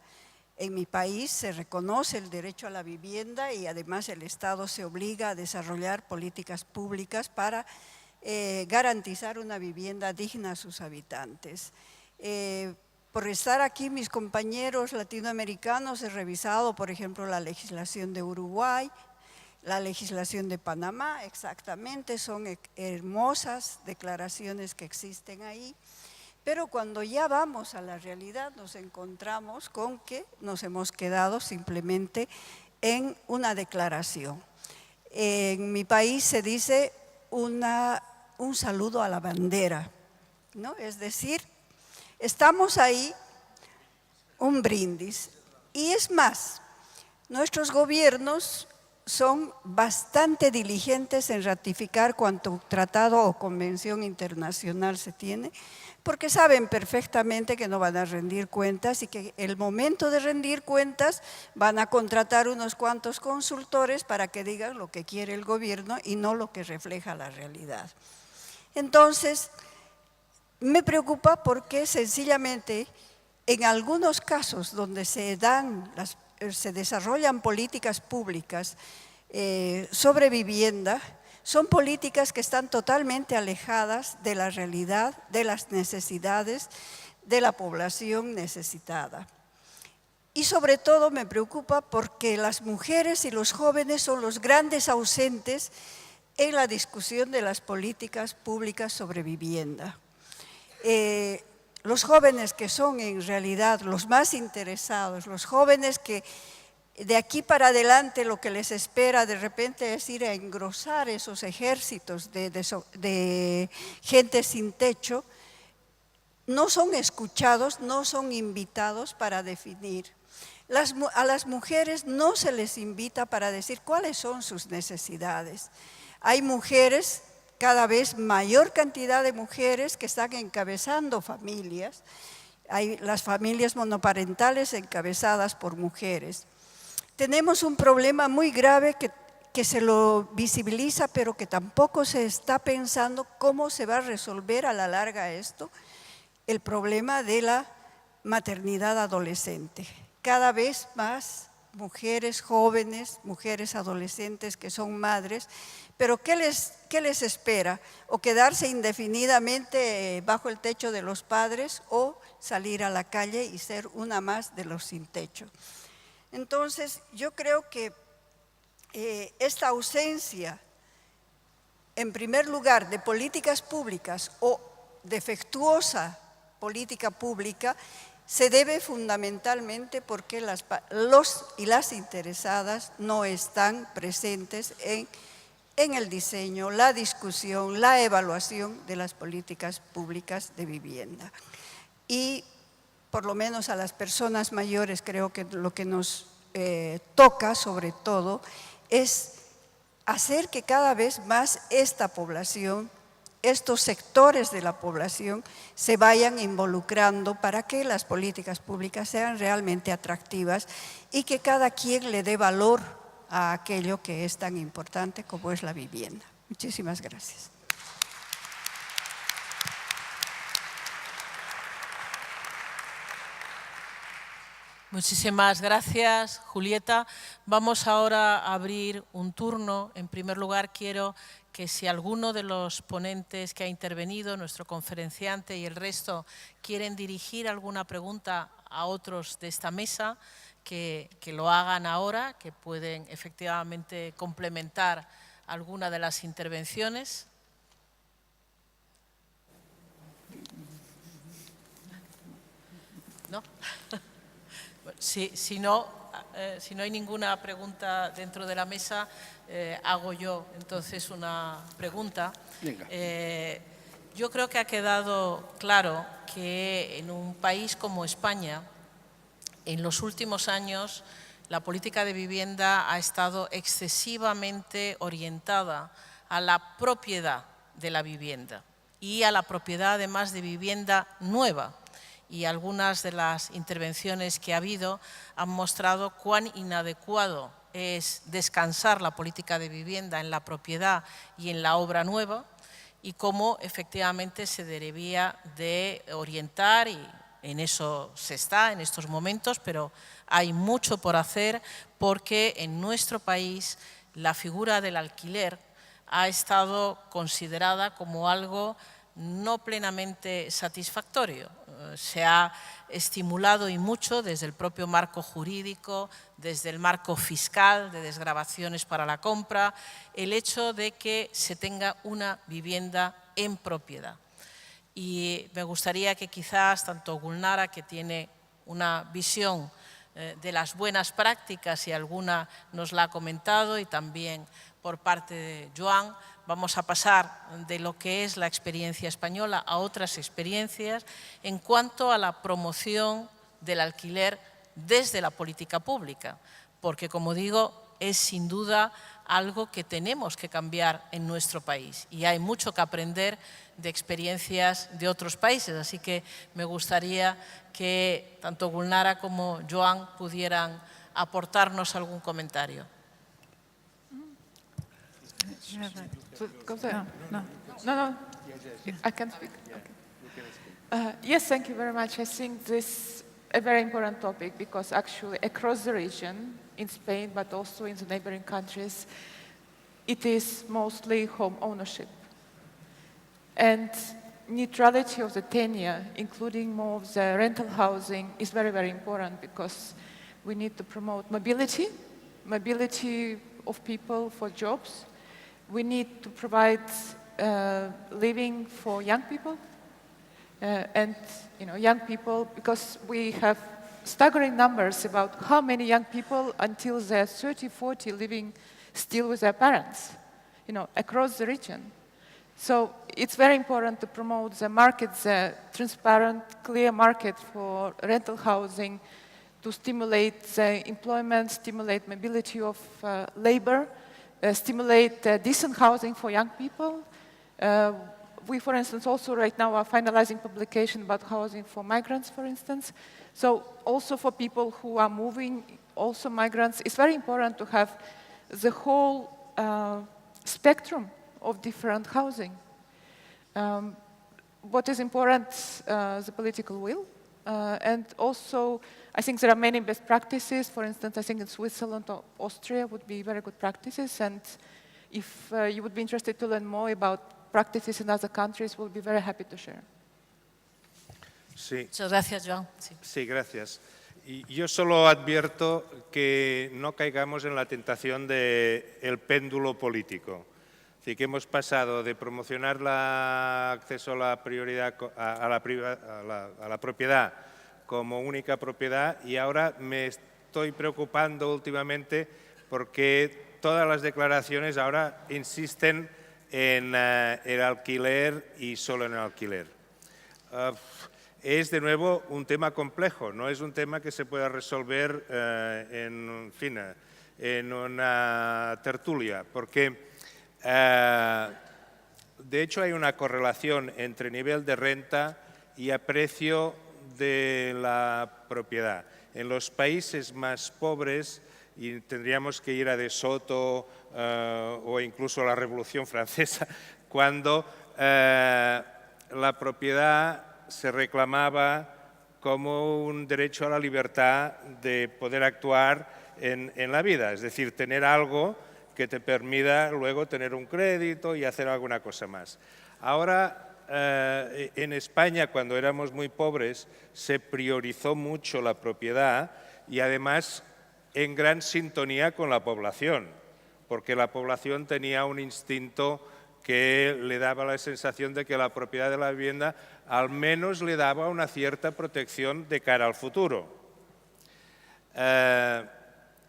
Speaker 8: En mi país se reconoce el derecho a la vivienda y además el Estado se obliga a desarrollar políticas públicas para garantizar una vivienda digna a sus habitantes. Por estar aquí, mis compañeros latinoamericanos, he revisado, por ejemplo, la legislación de Uruguay, la legislación de Panamá, exactamente, son hermosas declaraciones que existen ahí, pero cuando ya vamos a la realidad nos encontramos con que nos hemos quedado simplemente en una declaración. En mi país se dice un saludo a la bandera, ¿no? Es decir, estamos ahí, un brindis. Y es más, nuestros gobiernos son bastante diligentes en ratificar cuanto tratado o convención internacional se tiene, porque saben perfectamente que no van a rendir cuentas y que el momento de rendir cuentas van a contratar unos cuantos consultores para que digan lo que quiere el gobierno y no lo que refleja la realidad. Entonces, me preocupa porque sencillamente en algunos casos donde se desarrollan políticas públicas sobre vivienda, son políticas que están totalmente alejadas de la realidad, de las necesidades de la población necesitada. Y sobre todo me preocupa porque las mujeres y los jóvenes son los grandes ausentes en la discusión de las políticas públicas sobre vivienda. Los jóvenes que son en realidad los más interesados, los jóvenes que de aquí para adelante lo que les espera de repente es ir a engrosar esos ejércitos de gente sin techo, no son escuchados, no son invitados para definir. A las mujeres no se les invita para decir cuáles son sus necesidades. Hay mujeres, cada vez mayor cantidad de mujeres que están encabezando familias. Hay las familias monoparentales encabezadas por mujeres. Tenemos un problema muy grave que se lo visibiliza, pero que tampoco se está pensando cómo se va a resolver a la larga esto, el problema de la maternidad adolescente. Cada vez más mujeres jóvenes, mujeres adolescentes que son madres, pero ¿qué les espera? O quedarse indefinidamente bajo el techo de los padres o salir a la calle y ser una más de los sin techo. Entonces, yo creo que esta ausencia, en primer lugar, de políticas públicas o defectuosa política pública, se debe fundamentalmente porque los y las interesadas no están presentes en el diseño, la discusión, la evaluación de las políticas públicas de vivienda. Y por lo menos a las personas mayores creo que lo que nos toca sobre todo es hacer que cada vez más esta población, estos sectores de la población se vayan involucrando para que las políticas públicas sean realmente atractivas y que cada quien le dé valor a aquello que es tan importante como es la vivienda. Muchísimas gracias.
Speaker 2: Muchísimas gracias, Julieta. Vamos ahora a abrir un turno. En primer lugar, quiero que si alguno de los ponentes que ha intervenido, nuestro conferenciante y el resto, quieren dirigir alguna pregunta a otros de esta mesa, que lo hagan ahora, que pueden efectivamente complementar alguna de las intervenciones. ¿No? Si no hay ninguna pregunta dentro de la mesa, hago yo entonces una pregunta. Yo creo que ha quedado claro que en un país como España, en los últimos años, la política de vivienda ha estado excesivamente orientada a la propiedad de la vivienda y a la propiedad además de vivienda nueva. Y algunas de las intervenciones que ha habido han mostrado cuán inadecuado es descansar la política de vivienda en la propiedad y en la obra nueva y cómo efectivamente se debería de orientar, y en eso se está en estos momentos, pero hay mucho por hacer porque en nuestro país la figura del alquiler ha estado considerada como algo no plenamente satisfactorio. Se ha estimulado y mucho desde el propio marco jurídico, desde el marco fiscal de desgravaciones para la compra, el hecho de que se tenga una vivienda en propiedad. Y me gustaría que quizás tanto Gulnara, que tiene una visión de las buenas prácticas y alguna nos la ha comentado, y también por parte de Joan, vamos a pasar de lo que es la experiencia española a otras experiencias en cuanto a la promoción del alquiler desde la política pública, porque, como digo, es sin duda algo que tenemos que cambiar en nuestro país y hay mucho que aprender de experiencias de otros países. Así que me gustaría que tanto Gulnara como Joan pudieran aportarnos algún comentario.
Speaker 4: No, I can speak. Okay. Yes, thank you very much. I think this is a very important topic because actually across the region, in Spain, but also in the neighboring countries, it is mostly home ownership. And neutrality of the tenure, including more of the rental housing, is very, very important because we need to promote mobility of people for jobs. We need to provide living for young people, and young people, because we have staggering numbers about how many young people until they're 30, 40 living still with their parents, across the region. So it's very important to promote the market, the transparent, clear market for rental housing, to stimulate the employment, stimulate mobility of labor, stimulate decent housing for young people. We, for instance, also right now are finalizing publication about housing for migrants, for instance. So also for people who are moving, also migrants, it's very important to have the whole spectrum of different housing. What is important, the political will. And also, I think there are many best practices. For instance, I think in Switzerland or Austria would be very good practices. And if you would be interested to learn more about practices in other countries, we'll be very happy to share.
Speaker 3: Sí.
Speaker 2: Muchas gracias, Joan.
Speaker 3: Sí, gracias. Y yo solo advierto que no caigamos en la tentación del péndulo político. Así que hemos pasado de promocionar el acceso a la prioridad a la propiedad como única propiedad y ahora me estoy preocupando últimamente porque todas las declaraciones ahora insisten en el alquiler y solo en el alquiler. Es de nuevo un tema complejo, no es un tema que se pueda resolver en una tertulia, porque de hecho hay una correlación entre nivel de renta y aprecio de la propiedad. En los países más pobres, y tendríamos que ir a De Soto o incluso a la Revolución Francesa, cuando la propiedad se reclamaba como un derecho a la libertad de poder actuar en la vida, es decir, tener algo que te permita luego tener un crédito y hacer alguna cosa más. Ahora, en España, cuando éramos muy pobres, se priorizó mucho la propiedad y además en gran sintonía con la población, porque la población tenía un instinto que le daba la sensación de que la propiedad de la vivienda al menos le daba una cierta protección de cara al futuro.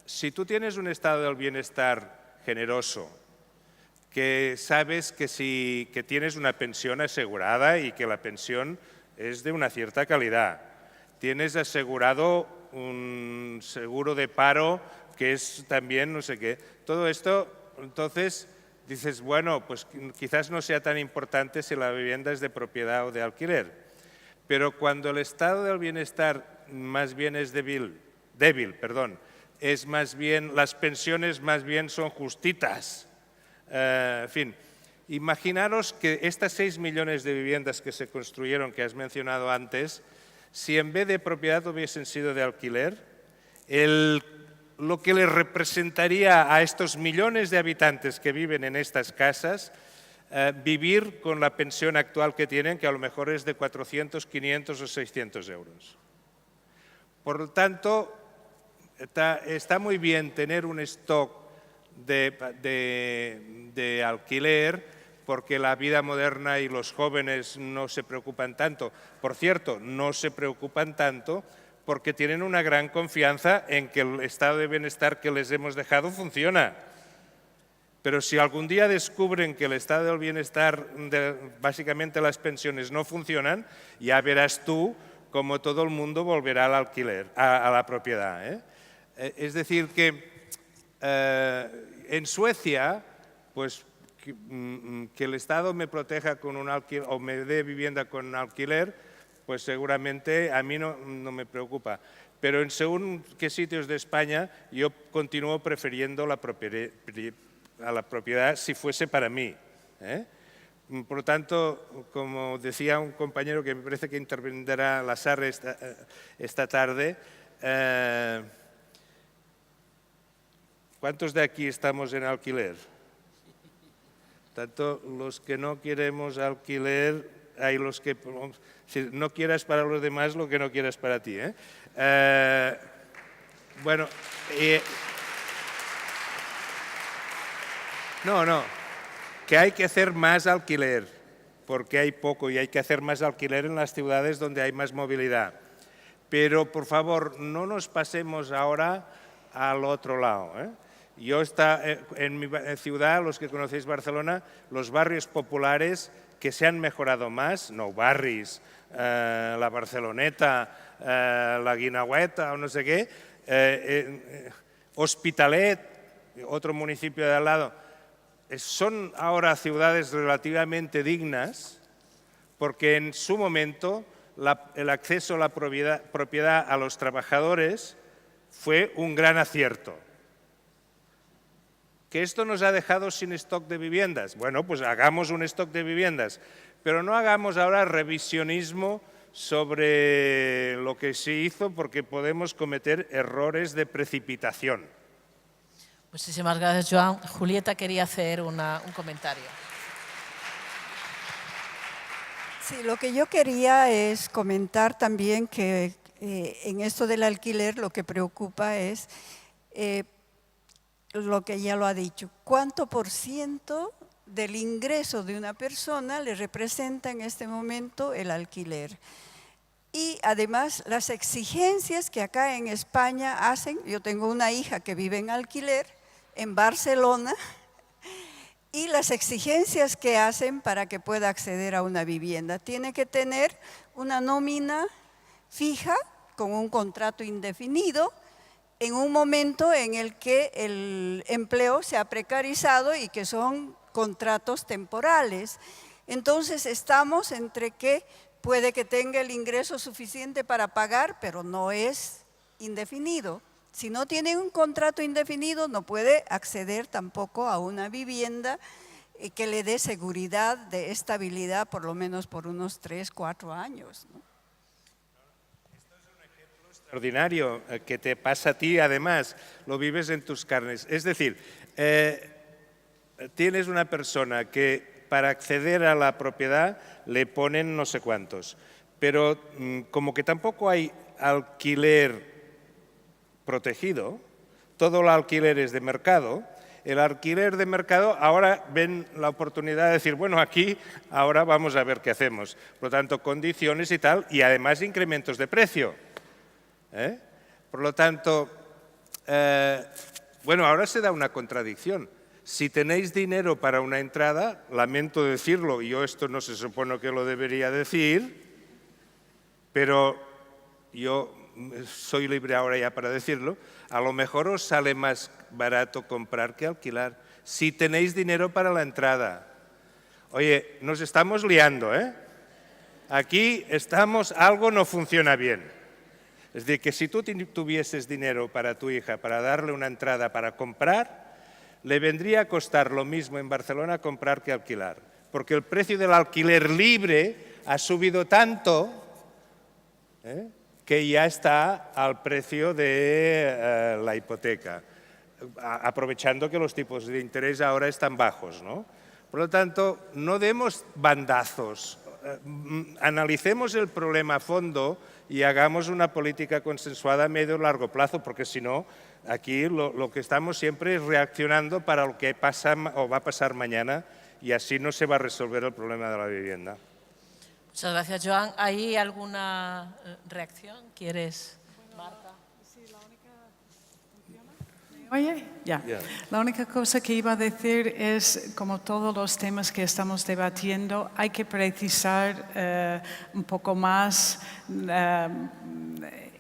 Speaker 3: Si tú tienes un estado del bienestar generoso, que sabes que tienes una pensión asegurada y que la pensión es de una cierta calidad, tienes asegurado un seguro de paro que es también no sé qué, todo esto, entonces dices, bueno, pues quizás no sea tan importante si la vivienda es de propiedad o de alquiler, pero cuando el estado del bienestar más bien es débil, es más bien, las pensiones más bien son justitas. En fin, imaginaros que estas 6 millones de viviendas que se construyeron, que has mencionado antes, si en vez de propiedad hubiesen sido de alquiler, lo que les representaría a estos millones de habitantes que viven en estas casas, vivir con la pensión actual que tienen, que a lo mejor es de 400, 500 o 600 euros. Por lo tanto, está muy bien tener un stock de alquiler porque la vida moderna y los jóvenes no se preocupan tanto. Por cierto, no se preocupan tanto porque tienen una gran confianza en que el estado de bienestar que les hemos dejado funciona. Pero si algún día descubren que el estado del bienestar, básicamente las pensiones, no funcionan, ya verás tú cómo todo el mundo volverá al alquiler, a la propiedad. Es decir, que en Suecia, pues que el Estado me proteja con un alquiler o me dé vivienda con un alquiler, pues seguramente a mí no me preocupa. Pero en según qué sitios de España yo continúo prefiriendo la propiedad si fuese para mí. Por lo tanto, como decía un compañero que me parece que intervendrá Lasarre esta tarde, ¿cuántos de aquí estamos en alquiler? Tanto los que no queremos alquiler, hay los que si no quieras para los demás lo que no quieras para ti. Bueno, no, que hay que hacer más alquiler, porque hay poco y hay que hacer más alquiler en las ciudades donde hay más movilidad. Pero, por favor, no nos pasemos ahora al otro lado. Yo en mi ciudad, los que conocéis Barcelona, los barrios populares que se han mejorado más, Nou Barris, la Barceloneta, la Guinaueta o no sé qué, Hospitalet, otro municipio de al lado, son ahora ciudades relativamente dignas porque en su momento el acceso a la propiedad a los trabajadores fue un gran acierto. ¿Que esto nos ha dejado sin stock de viviendas? Bueno, pues hagamos un stock de viviendas, pero no hagamos ahora revisionismo sobre lo que se hizo porque podemos cometer errores de precipitación.
Speaker 2: Muchísimas gracias, Joan. Julieta quería hacer un comentario.
Speaker 8: Sí, lo que yo quería es comentar también que en esto del alquiler lo que preocupa es lo que ya lo ha dicho, ¿cuánto por ciento del ingreso de una persona le representa en este momento el alquiler? Y además las exigencias que acá en España hacen, yo tengo una hija que vive en alquiler en Barcelona, y las exigencias que hacen para que pueda acceder a una vivienda. Tiene que tener una nómina fija con un contrato indefinido en un momento en el que el empleo se ha precarizado y que son contratos temporales. Entonces estamos entre que puede que tenga el ingreso suficiente para pagar, pero no es indefinido. Si no tiene un contrato indefinido, no puede acceder tampoco a una vivienda que le dé seguridad de estabilidad, por lo menos por unos 3, 4 años, ¿no?
Speaker 3: Esto es un ejemplo extraordinario que te pasa a ti, además, lo vives en tus carnes. Es decir, tienes una persona que para acceder a la propiedad le ponen no sé cuántos, pero como que tampoco hay alquiler protegido, todo el alquiler es de mercado, el alquiler de mercado ahora ven la oportunidad de decir, bueno, aquí ahora vamos a ver qué hacemos. Por lo tanto, condiciones y tal, y además incrementos de precio. Por lo tanto, bueno, ahora se da una contradicción. Si tenéis dinero para una entrada, lamento decirlo, y yo esto no se supone que lo debería decir, pero yo soy libre ahora ya para decirlo, a lo mejor os sale más barato comprar que alquilar, si tenéis dinero para la entrada. Oye, nos estamos liando, ¿eh? Aquí estamos, algo no funciona bien. Es decir, que si tú tuvieses dinero para tu hija, para darle una entrada para comprar, le vendría a costar lo mismo en Barcelona comprar que alquilar, porque el precio del alquiler libre ha subido tanto que ya está al precio de la hipoteca, aprovechando que los tipos de interés ahora están bajos, ¿no? Por lo tanto, no demos bandazos, analicemos el problema a fondo y hagamos una política consensuada a medio y largo plazo, porque si no, aquí lo que estamos siempre es reaccionando para lo que pasa o va a pasar mañana y así no se va a resolver el problema de la vivienda.
Speaker 2: Muchas gracias, Joan. ¿Hay alguna reacción? ¿Quieres, Marta?
Speaker 7: Oye, ya. La única cosa que iba a decir es, como todos los temas que estamos debatiendo, hay que precisar un poco más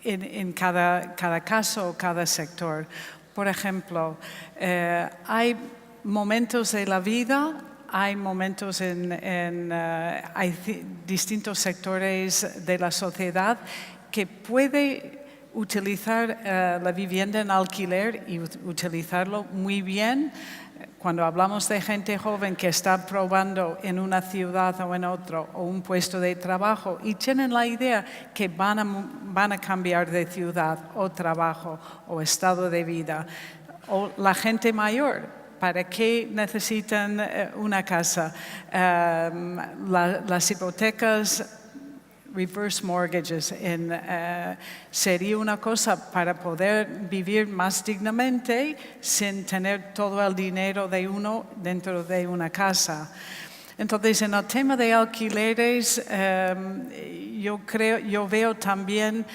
Speaker 7: en cada caso o cada sector. Por ejemplo, hay momentos de la vida, hay momentos hay distintos sectores de la sociedad que puede utilizar la vivienda en alquiler y utilizarlo muy bien. Cuando hablamos de gente joven que está probando en una ciudad o en otro o un puesto de trabajo y tienen la idea que van a cambiar de ciudad o trabajo o estado de vida, o la gente mayor, ¿para qué necesitan una casa? Las hipotecas, reverse mortgages, sería una cosa para poder vivir más dignamente sin tener todo el dinero de uno dentro de una casa. Entonces, en el tema de alquileres, yo veo también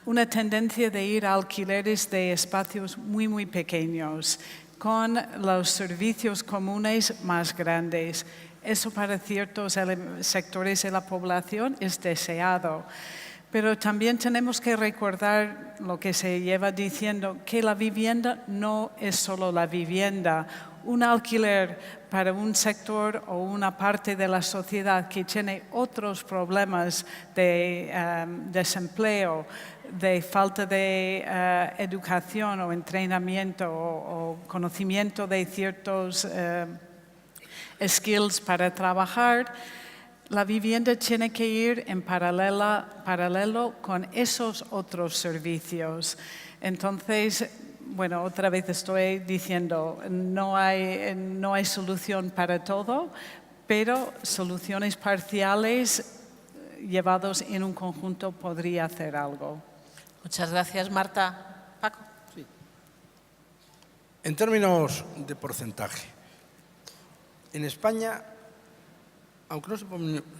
Speaker 7: una tendencia de ir a alquileres de espacios muy, muy pequeños, con los servicios comunes más grandes. Eso para ciertos sectores de la población es deseado. Pero también tenemos que recordar lo que se lleva diciendo, que la vivienda no es solo la vivienda. Un alquiler para un sector o una parte de la sociedad que tiene otros problemas de desempleo, de falta de educación o entrenamiento o conocimiento de ciertos skills para trabajar, la vivienda tiene que ir en paralelo con esos otros servicios. Entonces, bueno, otra vez estoy diciendo, no hay solución para todo, pero soluciones parciales llevados en un conjunto podría hacer algo.
Speaker 2: Muchas gracias, Marta. Paco.
Speaker 6: Sí. En términos de porcentaje, en España, aunque no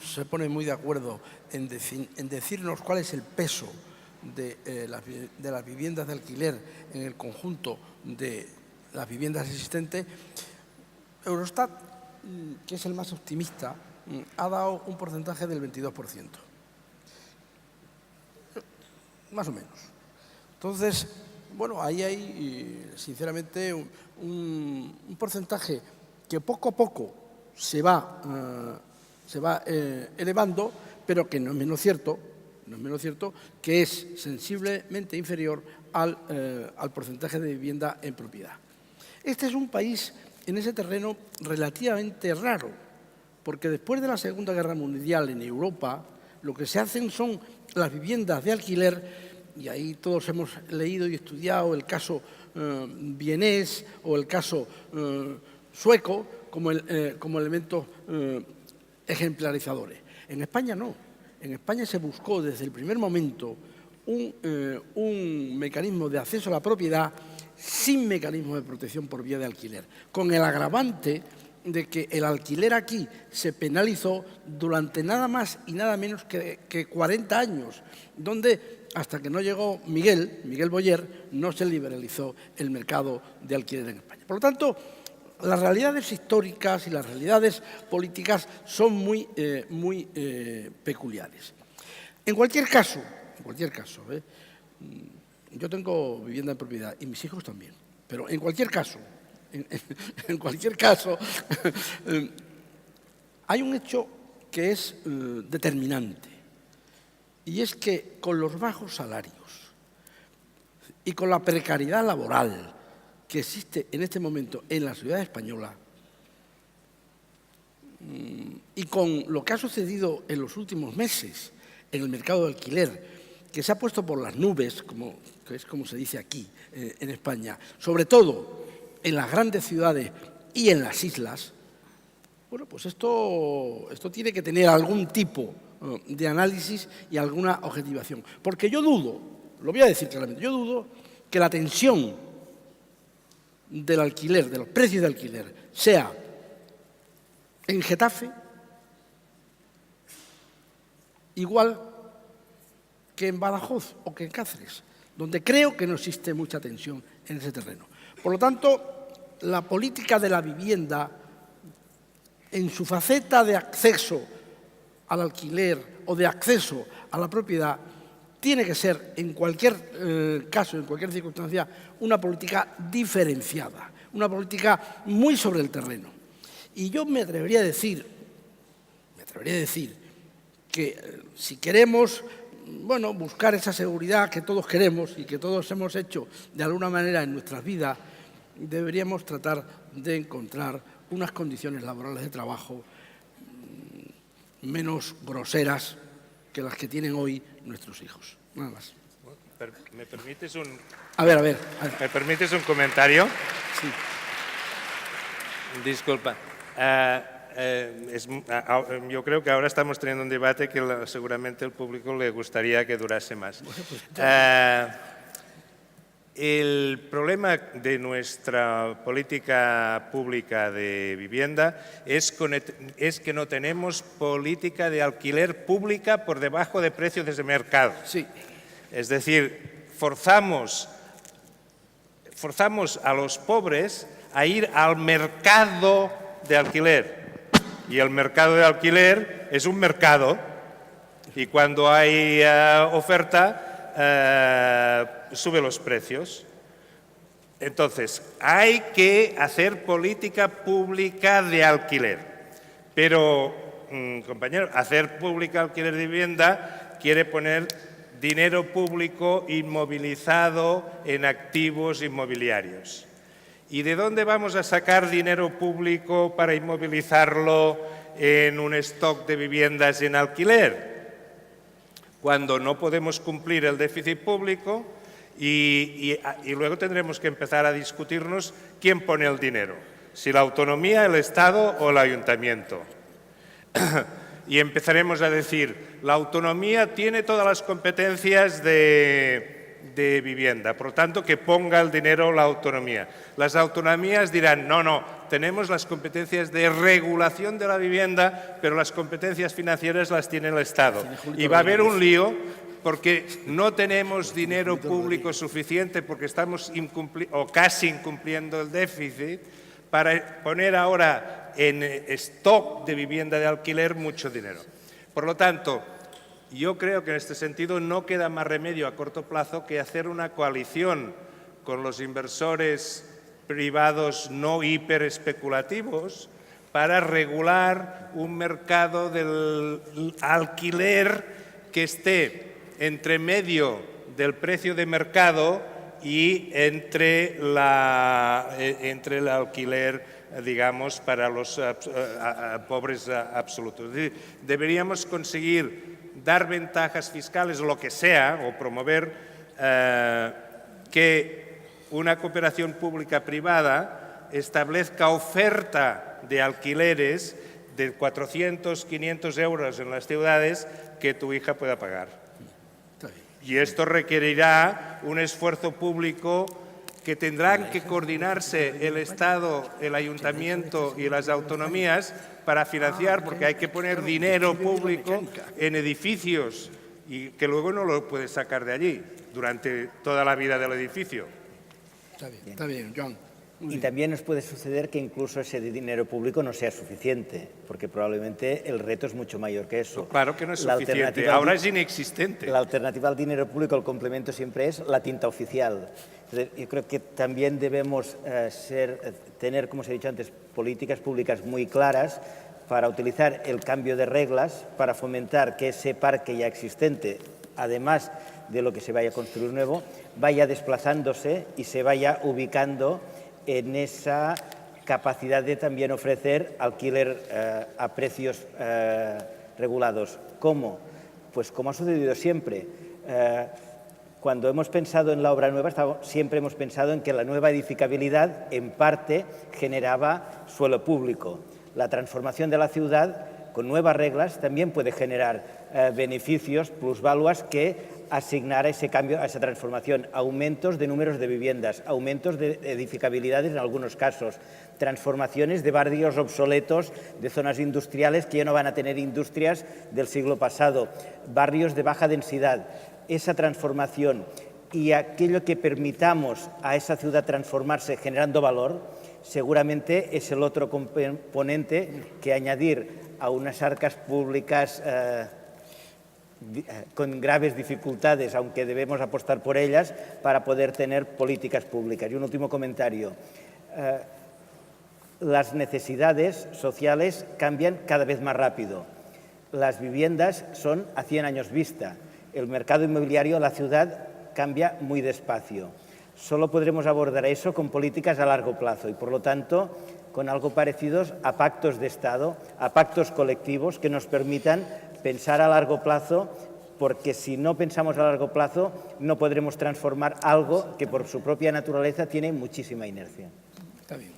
Speaker 6: se pone muy de acuerdo en decirnos cuál es el peso de las viviendas de alquiler en el conjunto de las viviendas existentes, Eurostat, que es el más optimista, ha dado un porcentaje del 22%. Más o menos. Entonces, bueno, ahí hay, sinceramente, un porcentaje que poco a poco se va elevando, pero que no es menos cierto, que es sensiblemente inferior al porcentaje de vivienda en propiedad. Este es un país en ese terreno relativamente raro, porque después de la Segunda Guerra Mundial en Europa, lo que se hacen son las viviendas de alquiler, y ahí todos hemos leído y estudiado el caso vienés o el caso sueco como elementos ejemplarizadores. En España no. En España se buscó desde el primer momento un mecanismo de acceso a la propiedad sin mecanismo de protección por vía de alquiler, con el agravante de que el alquiler aquí se penalizó durante nada más y nada menos que 40 años, donde hasta que no llegó Miguel Boyer, no se liberalizó el mercado de alquiler en España. Por lo tanto, las realidades históricas y las realidades políticas son muy peculiares. En cualquier caso, yo tengo vivienda en propiedad y mis hijos también, pero en cualquier caso, hay un hecho que es determinante, y es que con los bajos salarios y con la precariedad laboral que existe en este momento en la sociedad española, y con lo que ha sucedido en los últimos meses en el mercado de alquiler, que se ha puesto por las nubes, que es como se dice aquí en España, sobre todo en las grandes ciudades y en las islas, bueno, pues esto tiene que tener algún tipo de análisis y alguna objetivación. Porque yo dudo, lo voy a decir claramente, yo dudo que la tensión del alquiler, de los precios de alquiler, sea en Getafe igual que en Badajoz o que en Cáceres, donde creo que no existe mucha tensión en ese terreno. Por lo tanto, la política de la vivienda, en su faceta de acceso al alquiler o de acceso a la propiedad, tiene que ser, en cualquier caso, en cualquier circunstancia, una política diferenciada, una política muy sobre el terreno. Y yo me atrevería a decir que si queremos, bueno, buscar esa seguridad que todos queremos y que todos hemos hecho de alguna manera en nuestras vidas, deberíamos tratar de encontrar unas condiciones laborales de trabajo menos groseras que las que tienen hoy nuestros hijos. Nada más.
Speaker 3: ¿Me permites un...?
Speaker 6: A ver.
Speaker 3: ¿Me permites un comentario?
Speaker 6: Sí.
Speaker 3: Disculpa. Yo creo que ahora estamos teniendo un debate que seguramente al público le gustaría que durase más. El problema de nuestra política pública de vivienda es que no tenemos política de alquiler pública por debajo de precios de mercado.
Speaker 6: Sí.
Speaker 3: Es decir, forzamos a los pobres a ir al mercado de alquiler. Y el mercado de alquiler es un mercado, y cuando hay oferta, sube los precios. Entonces, hay que hacer política pública de alquiler. Pero, compañero, hacer pública alquiler de vivienda quiere poner dinero público inmovilizado en activos inmobiliarios. ¿Y de dónde vamos a sacar dinero público para inmovilizarlo en un stock de viviendas en alquiler? Cuando no podemos cumplir el déficit público y luego tendremos que empezar a discutirnos quién pone el dinero, si la autonomía, el Estado o el ayuntamiento. y empezaremos a decir, la autonomía tiene todas las competencias de vivienda, por lo tanto, que ponga el dinero la autonomía. Las autonomías dirán, no, tenemos las competencias de regulación de la vivienda, pero las competencias financieras las tiene el Estado. Y va a haber un lío porque no tenemos dinero público suficiente, porque estamos casi incumpliendo el déficit, para poner ahora en stock de vivienda de alquiler mucho dinero. Por lo tanto, yo creo que en este sentido no queda más remedio a corto plazo que hacer una coalición con los inversores privados no hiperespeculativos para regular un mercado del alquiler que esté entre medio del precio de mercado y entre el alquiler, digamos, para los pobres absolutos. Es decir, deberíamos conseguir dar ventajas fiscales o lo que sea, o promover que una cooperación pública-privada establezca oferta de alquileres de 400, 500 euros en las ciudades que tu hija pueda pagar. Y esto requerirá un esfuerzo público que tendrán que coordinarse el Estado, el Ayuntamiento y las autonomías para financiar, porque hay que poner dinero público en edificios y que luego no lo puedes sacar de allí durante toda la vida del edificio.
Speaker 6: Está bien, Joan.
Speaker 5: Y también nos puede suceder que incluso ese dinero público no sea suficiente, porque probablemente el reto es mucho mayor que eso.
Speaker 3: Claro que no es suficiente, ahora es inexistente.
Speaker 5: La alternativa al dinero público, el complemento siempre es la tinta oficial. Entonces, yo creo que también debemos tener, como os he dicho antes, políticas públicas muy claras para utilizar el cambio de reglas, para fomentar que ese parque ya existente, además de lo que se vaya a construir nuevo, vaya desplazándose y se vaya ubicando en esa capacidad de también ofrecer alquiler a precios regulados. ¿Cómo? Pues como ha sucedido siempre. Cuando hemos pensado en la obra nueva, siempre hemos pensado en que la nueva edificabilidad, en parte, generaba suelo público. La transformación de la ciudad, con nuevas reglas, también puede generar beneficios, plusvaluas que asignar a ese cambio, a esa transformación, aumentos de números de viviendas, aumentos de edificabilidades en algunos casos, transformaciones de barrios obsoletos, de zonas industriales que ya no van a tener industrias del siglo pasado, barrios de baja densidad. Esa transformación y aquello que permitamos a esa ciudad transformarse generando valor, seguramente es el otro componente que añadir a unas arcas públicas con graves dificultades, aunque debemos apostar por ellas, para poder tener políticas públicas. Y un último comentario. Las necesidades sociales cambian cada vez más rápido. Las viviendas son a 100 años vista. El mercado inmobiliario, la ciudad, cambia muy despacio. Solo podremos abordar eso con políticas a largo plazo y, por lo tanto, con algo parecidos a pactos de Estado, a pactos colectivos que nos permitan pensar a largo plazo, porque si no pensamos a largo plazo no podremos transformar algo que por su propia naturaleza tiene muchísima inercia.
Speaker 6: Está bien.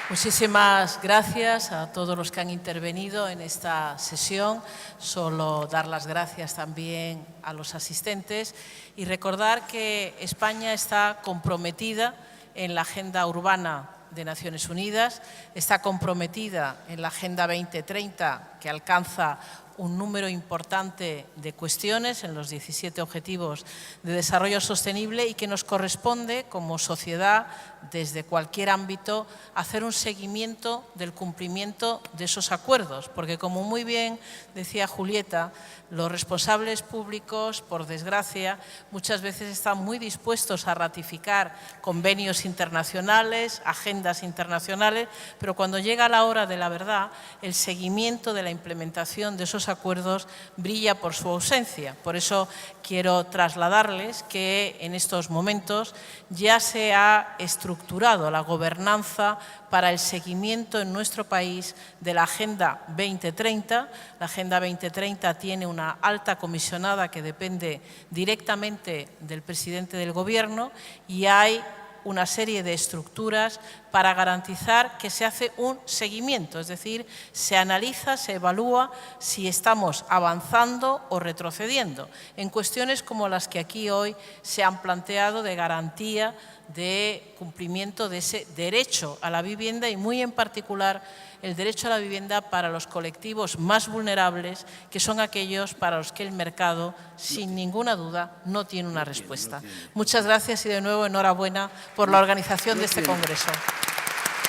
Speaker 2: Muchísimas gracias a todos los que han intervenido en esta sesión. Solo dar las gracias también a los asistentes y recordar que España está comprometida en la agenda urbana de Naciones Unidas, está comprometida en la Agenda 2030, que alcanza un número importante de cuestiones en los 17 Objetivos de Desarrollo Sostenible y que nos corresponde como sociedad, desde cualquier ámbito, hacer un seguimiento del cumplimiento de esos acuerdos, porque como muy bien decía Julieta, los responsables públicos, por desgracia, muchas veces están muy dispuestos a ratificar convenios internacionales, agendas internacionales, pero cuando llega la hora de la verdad, el seguimiento de la implementación de esos acuerdos brilla por su ausencia. Por eso quiero trasladarles que en estos momentos ya se ha estructurado la gobernanza para el seguimiento en nuestro país de la Agenda 2030. La Agenda 2030 tiene una alta comisionada que depende directamente del presidente del Gobierno y hay una serie de estructuras para garantizar que se hace un seguimiento, es decir, se analiza, se evalúa si estamos avanzando o retrocediendo en cuestiones como las que aquí hoy se han planteado de garantía de cumplimiento de ese derecho a la vivienda y muy en particular el derecho a la vivienda para los colectivos más vulnerables, que son aquellos para los que el mercado, sin ninguna duda, no tiene una respuesta. Muchas gracias y de nuevo enhorabuena por la organización de este congreso.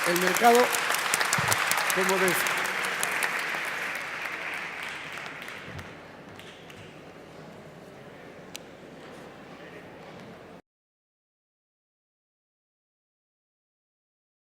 Speaker 6: El mercado, como